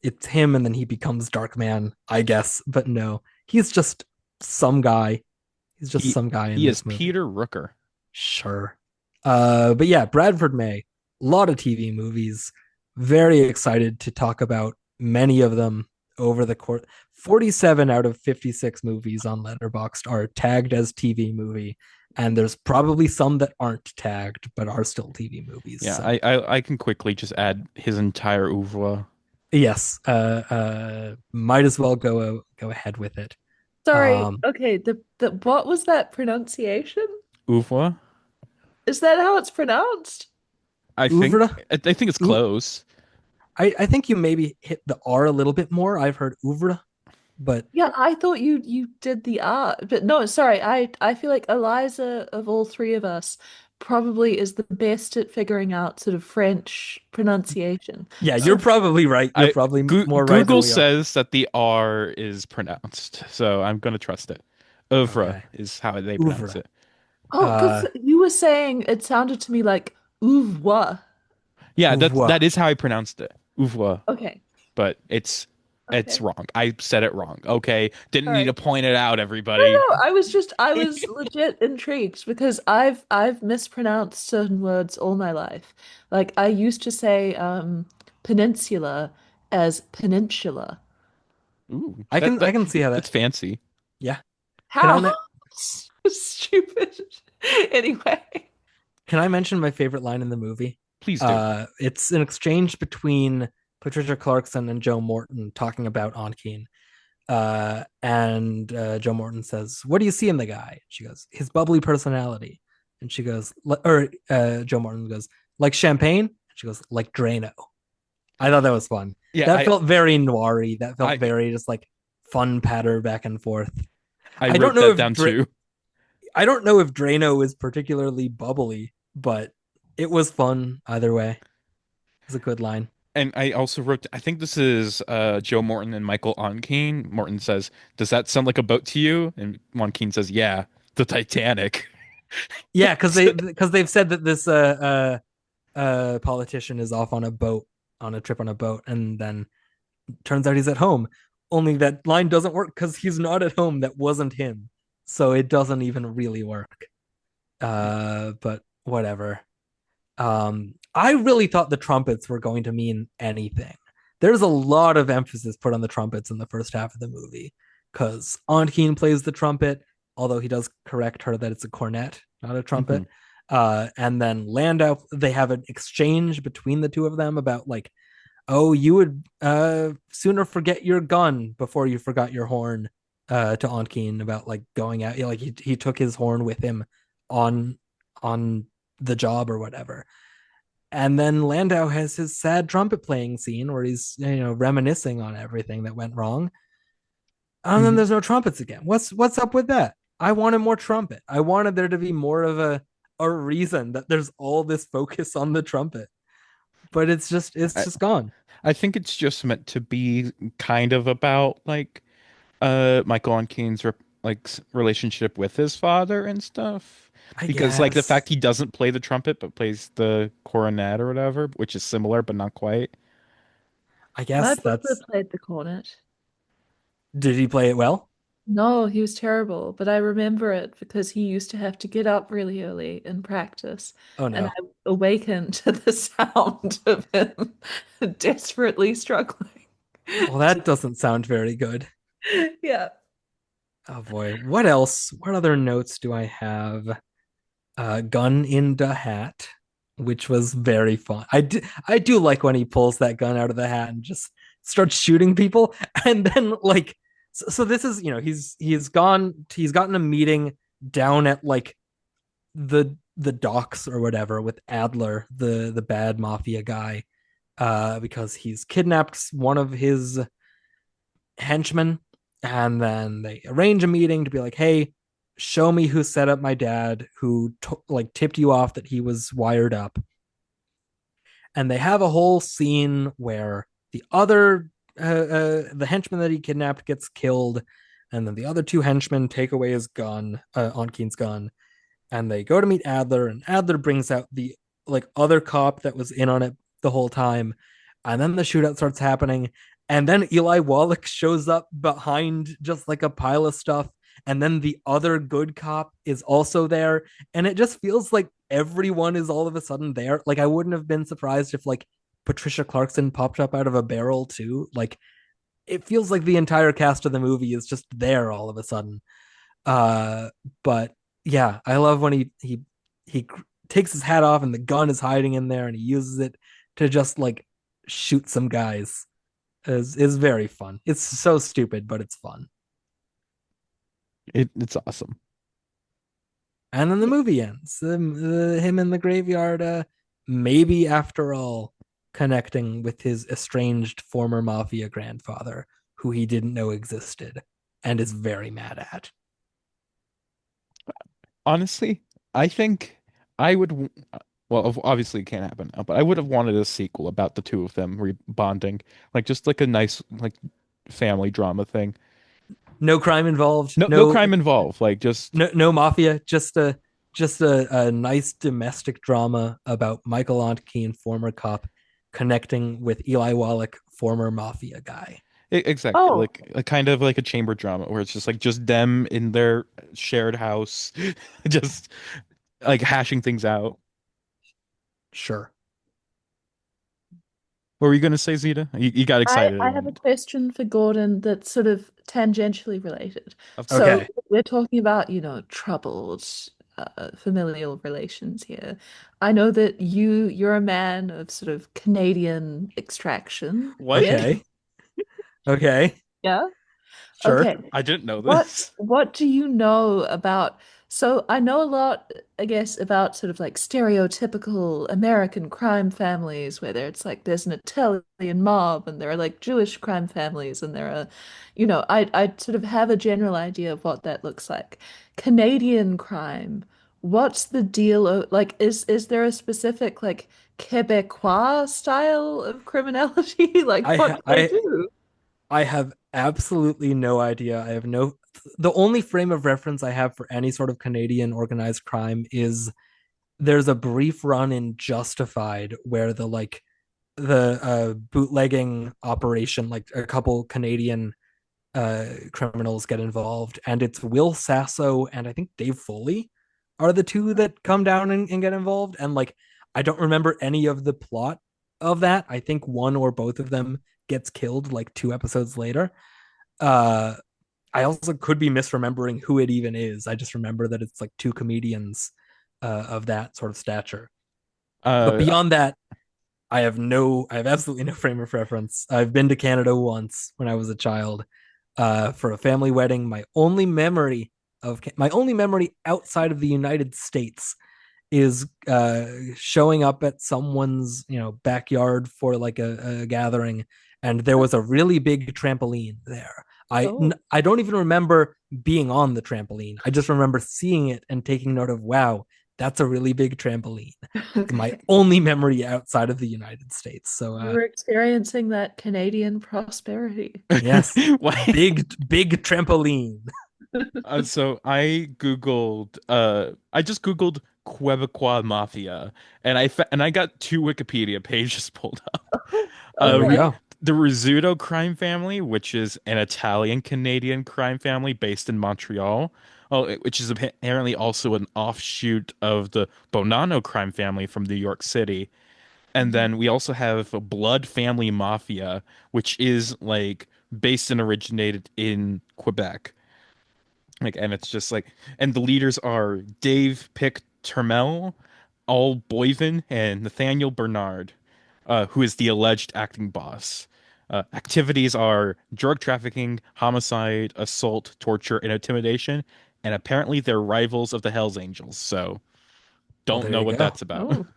it's him and then he becomes Darkman, I guess. But no, he's just some guy. He's just some guy in He is this movie. Peter Rooker. Sure. But yeah, Bradford May, a lot of TV movies. Very excited to talk about many of them over the course. 47 out of 56 movies on Letterboxd are tagged as TV movie. And there's probably some that aren't tagged, but are still TV movies. Yeah, So. I can quickly just add his entire oeuvre. Yes. Might as well go ahead with it. Sorry. Um, Okay, the what was that pronunciation? Oeuvre? Is that how it's pronounced? I think Oeuvre? I think it's close. I think you maybe hit the R a little bit more. I've heard oeuvre, but Yeah, I thought you did the R, but no, sorry. I feel like Eliza of all three of us probably is the best at figuring out sort of French pronunciation. yeah, So you're probably right. You're I probably more right than Google we are. says that the R is pronounced, so I'm gonna trust it. Oeuvre Okay. is how they pronounce Oeuvre. it. oh, because Uh, you were saying it sounded to me like ouvre. Yeah, oeuvre. that is how I pronounced it. Oeuvre, Okay, but it's okay. wrong. I said it wrong. Okay, didn't All need right. to point it out, No, everybody. no, I was legit intrigued because I've mispronounced certain words all my life. Like I used to say peninsula as peninsula. Ooh, I can see how that's that. fancy. Yeah. Can I How me- stupid. Anyway. can I mention my favorite line in the movie? Please do. It's an exchange between Patricia Clarkson and Joe Morton talking about Ontkean. And Joe Morton says, "What do you see in the guy?" She goes, "His bubbly personality." And she goes, Joe Morton goes, "Like champagne?" She goes, "Like Drano." I thought that was fun. Yeah, That felt very noiry. That felt I very just like fun patter back and forth. I I don't wrote know that if down too. I don't know if Drano is particularly bubbly, but it was fun either way. It's a good line. And I also wrote, I think this is Joe Morton and Michael Ontkean. Morton says, "Does that sound like a boat to you?" And Ontkean says, "Yeah, the Titanic." Yeah, because they've said that this politician is off on a boat on a trip on a boat, and then turns out he's at home. Only that line doesn't work because he's not at home. That wasn't him, so it doesn't even really work. But whatever. I really thought the trumpets were going to mean anything. There's a lot of emphasis put on the trumpets in the first half of the movie because Aunt Keen plays the trumpet, although he does correct her that it's a cornet, not a Mhm. trumpet. And then Landau, they have an exchange between the two of them about like, oh, you would sooner forget your gun before you forgot your horn. To Aunt Keen about like going out, like he took his horn with him on on the job or whatever. And then Landau has his sad trumpet playing scene where he's reminiscing on everything that went wrong. And then Mhm. there's no trumpets again. What's up with that? I wanted more trumpet. I wanted there to be more of a reason that there's all this focus on the trumpet. But it's I, just gone. I think it's just meant to be kind of about like Michael Ontkean's relationship with his father and stuff. I Because like the fact guess. he doesn't play the trumpet but plays the cornet or whatever, which is similar but not quite. I My guess brother that's. played the cornet. Did he play it well? No, he was terrible, but I remember it because he used to have to get up really early and practice, Oh and no. I awakened to the sound of him desperately struggling. Well, that doesn't sound very good. Yeah. Oh boy. What else? What other notes do I have? Gun in the hat, which was very fun. I do like when he pulls that gun out of the hat and just starts shooting people, and then like so this is he's gotten a meeting down at like the docks or whatever with Adler, the bad mafia guy, because he's kidnapped one of his henchmen, and then they arrange a meeting to be like, hey, show me who set up my dad, who like tipped you off that he was wired up. And they have a whole scene where the henchman that he kidnapped gets killed, and then the other two henchmen take away his gun, Onkeen's gun, and they go to meet Adler, and Adler brings out the like other cop that was in on it the whole time, and then the shootout starts happening, and then Eli Wallach shows up behind just like a pile of stuff, and then the other good cop is also there, and it just feels like everyone is all of a sudden there. Like I wouldn't have been surprised if like Patricia Clarkson popped up out of a barrel too. Like it feels like the entire cast of the movie is just there all of a sudden. uh, but yeah, I love when he takes his hat off and the gun is hiding in there and he uses it to just like shoot some guys. Is very fun. It's so stupid, but it's fun. It's awesome. And then the movie ends. Him in the graveyard, maybe after all, connecting with his estranged former mafia grandfather, who he didn't know existed, and is very mad at. Honestly, I think I would. Well, obviously it can't happen now, but I would have wanted a sequel about the two of them re bonding, like just like a nice like family drama thing. No crime involved. No crime involved. Like just No mafia. Just a nice domestic drama about Michael Ontkean, former cop, connecting with Eli Wallach, former mafia guy. exactly Oh, like a kind of like a chamber drama where it's just like just them in their shared house, just like hashing things out. Sure. What were you gonna say, Zeta? You got excited I have a and question for Gordon that's sort of tangentially related. of course. So Okay. we're talking about, troubled familial relations here. I know that you're a man of sort of Canadian extraction. What? Yes? Okay. Okay. Yeah. Sure. Okay. I didn't know What this. what do you know about So I know a lot, I guess, about sort of like stereotypical American crime families, whether it's like there's an Italian mob and there are like Jewish crime families and there are, I sort of have a general idea of what that looks like. Canadian crime, what's the deal like is there a specific like Quebecois style of criminality? Like I what ha- do they do? I have absolutely no idea. I have no The only frame of reference I have for any sort of Canadian organized crime is there's a brief run in Justified where the bootlegging operation, like a couple Canadian criminals get involved, and it's Will Sasso and I think Dave Foley are the two that come down and get involved. And like, I don't remember any of the plot of that. I think one or both of them gets killed like 2 episodes later. Uh, I also could be misremembering who it even is. I just remember that it's like two comedians of that sort of stature. But Uh, beyond that, I have absolutely no frame of reference. I've been to Canada once when I was a child for a family wedding. My only memory outside of the United States is showing up at someone's backyard for like a gathering, and there was a really big trampoline there. Oh. I don't even remember being on the trampoline. I just remember seeing it and taking note of, wow, that's a really big trampoline. My Okay. only memory outside of the United States. So You were experiencing that Canadian prosperity. yes, why? big trampoline. So I just Googled Quebecois mafia, and I got two Wikipedia pages pulled up. There we Uh, Okay. go. the Rizzuto crime family, which is an Italian Canadian crime family based in Montreal, which is apparently also an offshoot of the Bonanno crime family from New York City. And Mhm. then we also have a Blood Family Mafia, which is like based and originated in Quebec. Like, and it's just like, and the leaders are Dave Pick Termel, Al Boyven, and Nathaniel Bernard, who is the alleged acting boss. Activities are drug trafficking, homicide, assault, torture, and intimidation, and apparently they're rivals of the Hells Angels. So Well, don't there know you what go. that's about. Oh.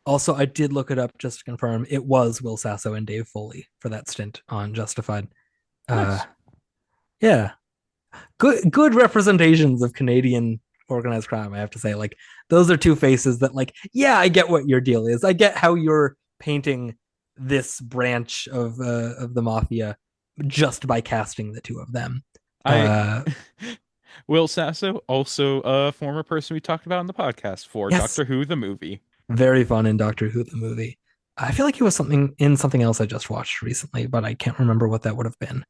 Also, I did look it up just to confirm. It was Will Sasso and Dave Foley for that stint on Justified. Uh, Nice. yeah, good representations of Canadian organized crime. I have to say, like those are two faces that, like, yeah, I get what your deal is. I get how you're painting this branch of the mafia just by casting the two of them. I Uh, Will Sasso, also a former person we talked about on the podcast for yes, Doctor Who the movie. very fun in Doctor Who the movie. I feel like he was something else I just watched recently, but I can't remember what that would have been.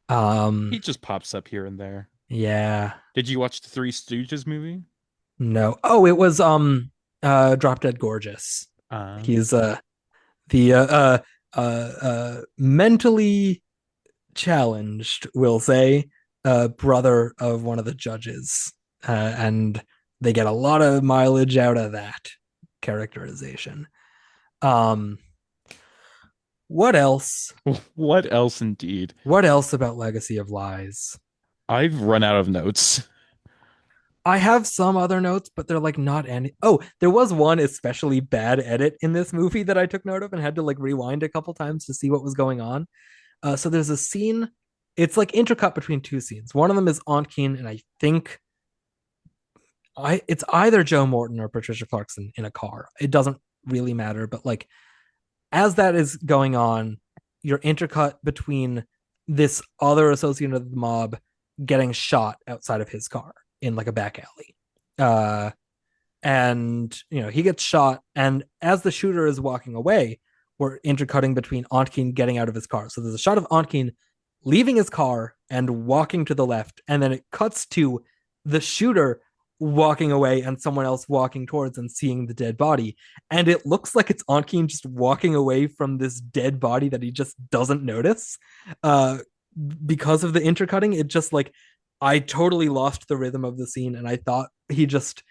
He Um, just pops up here and there. yeah, Did you watch the Three Stooges movie? no. Oh, it was Drop Dead Gorgeous. Uh, He's the mentally challenged, we'll say, brother of one of the judges, and they get a lot of mileage out of that characterization. Um, what else? what else indeed? What else about Legacy of Lies? I've run out of notes. I have some other notes, but they're like not any. Oh, there was one especially bad edit in this movie that I took note of and had to like rewind a couple times to see what was going on. So there's a scene. It's like intercut between two scenes. One of them is Ontkean, and I think it's either Joe Morton or Patricia Clarkson in a car. It doesn't really matter, but like as that is going on, you're intercut between this other associate of the mob getting shot outside of his car in like a back alley. And he gets shot, and as the shooter is walking away, we're intercutting between Ontkean getting out of his car. So there's a shot of Ontkean leaving his car and walking to the left, and then it cuts to the shooter walking away and someone else walking towards and seeing the dead body, and it looks like it's Ontkean just walking away from this dead body that he just doesn't notice. uh because of the intercutting, it just like, I totally lost the rhythm of the scene, and I thought he just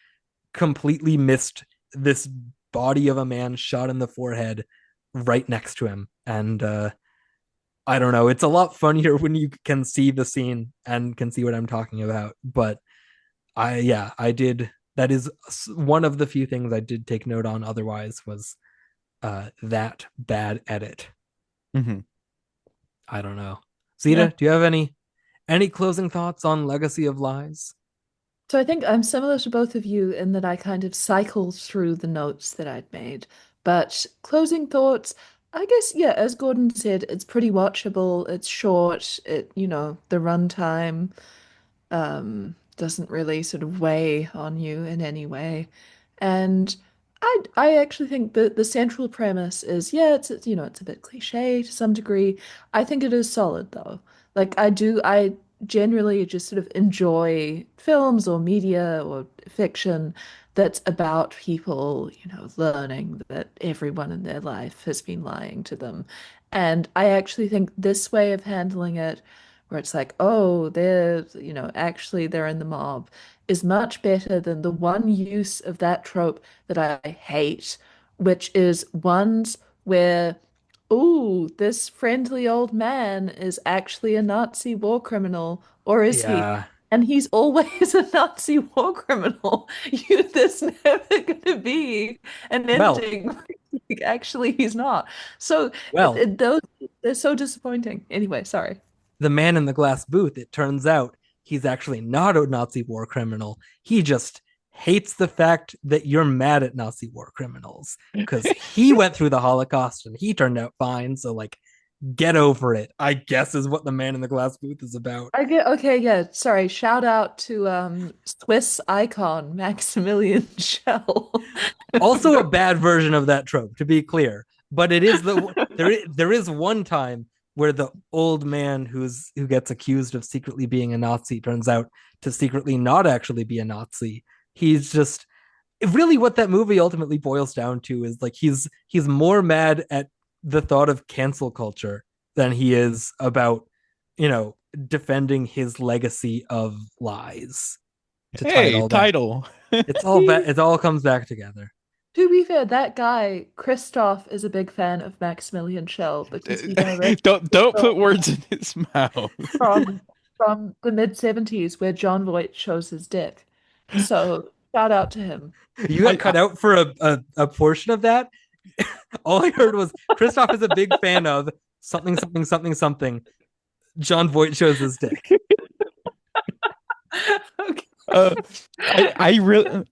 completely missed this body of a man shot in the forehead right next to him. And I don't know, it's a lot funnier when you can see the scene and can see what I'm talking about. But I did. That is one of the few things I did take note on. Otherwise, was that bad edit. Hmm. I don't know. Yeah. Zita, do you have any closing thoughts on Legacy of Lies? So I think I'm similar to both of you in that I kind of cycled through the notes that I'd made. But closing thoughts, I guess, yeah, as Gordon said, it's pretty watchable. It's short. The runtime doesn't really sort of weigh on you in any way. And I actually think that the central premise is, yeah, it's a bit cliche to some degree. I think it is solid though. I generally just sort of enjoy films or media or fiction that's about people, learning that everyone in their life has been lying to them. And I actually think this way of handling it where it's like, oh, actually they're in the mob, is much better than the one use of that trope that I hate, which is ones where, oh, this friendly old man is actually a Nazi war criminal, or is he? Yeah. And he's always a Nazi war criminal. There's never going to be an Well, ending. Actually, he's not. So well, those they're so disappointing. Anyway, sorry. the man in the glass booth, it turns out he's actually not a Nazi war criminal. He just hates the fact that you're mad at Nazi war criminals because he went through the Holocaust and he turned out fine. So, like, get over it, I guess, is what the man in the glass booth is about. I get okay, yeah. Sorry. Shout out to Swiss icon Maximilian Schell. Also, a bad version of that trope, to be clear. But there is one time where the old man who gets accused of secretly being a Nazi turns out to secretly not actually be a Nazi. He's just really what that movie ultimately boils down to is like he's more mad at the thought of cancel culture than he is about, you know, defending his legacy of lies. To tie it Hey, all back, title. it all comes back together. To be fair, that guy, Christoph, is a big fan of Maximilian Schell because he directed the Don't put film words in his mouth. from from the mid-70s where John Voight shows his dick. So shout out to him. You got I cut out for a portion of that. All I heard was Christoph is a big fan of something, something, something, something. John Voight shows his dick. Okay. Uh, I really,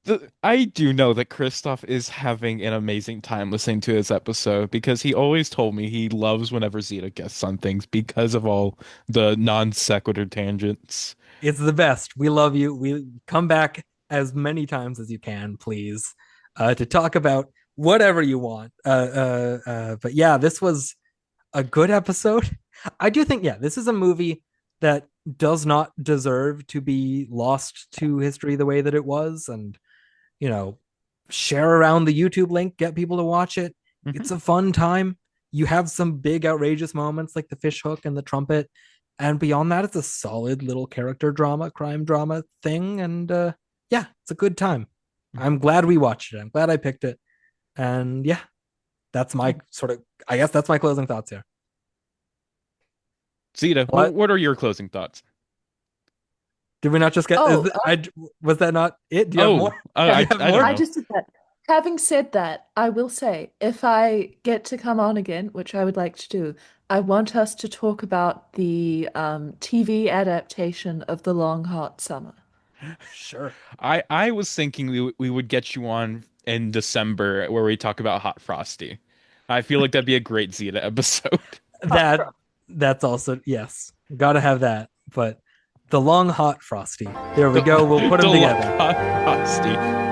I do know that Christoph is having an amazing time listening to his episode because he always told me he loves whenever Zeta guests on things because of all the non sequitur tangents. It's the best. We love you. We come back as many times as you can, please, to talk about whatever you want. But yeah, this was a good episode. I do think, yeah, this is a movie that does not deserve to be lost to history the way that it was. And, you know, share around the YouTube link, get people to watch it. It's Mhm. a fun time. You have some big outrageous moments like the fish hook and the trumpet. And beyond that, it's a solid little character drama, crime drama thing. And yeah, it's a good time. I'm glad we watched it. I'm glad I picked it. And yeah, that's my sort of, I guess that's my closing thoughts here. Zeta, What? what are your closing thoughts? Did we not just get, Oh, was that not it? Do you have Oh, more? Do you have I don't more? I know. just did that. Having said that, I will say, if I get to come on again, which I would like to do, I want us to talk about the TV adaptation of The Long Hot Summer. Sure. I was thinking we would get you on in December where we talk about Hot Frosty. I feel like that'd be a great Zeta episode. Hot That Fro- that's also, yes, gotta have that. But the long hot frosty. There we The, go. We'll put the them together. Hot Frosty.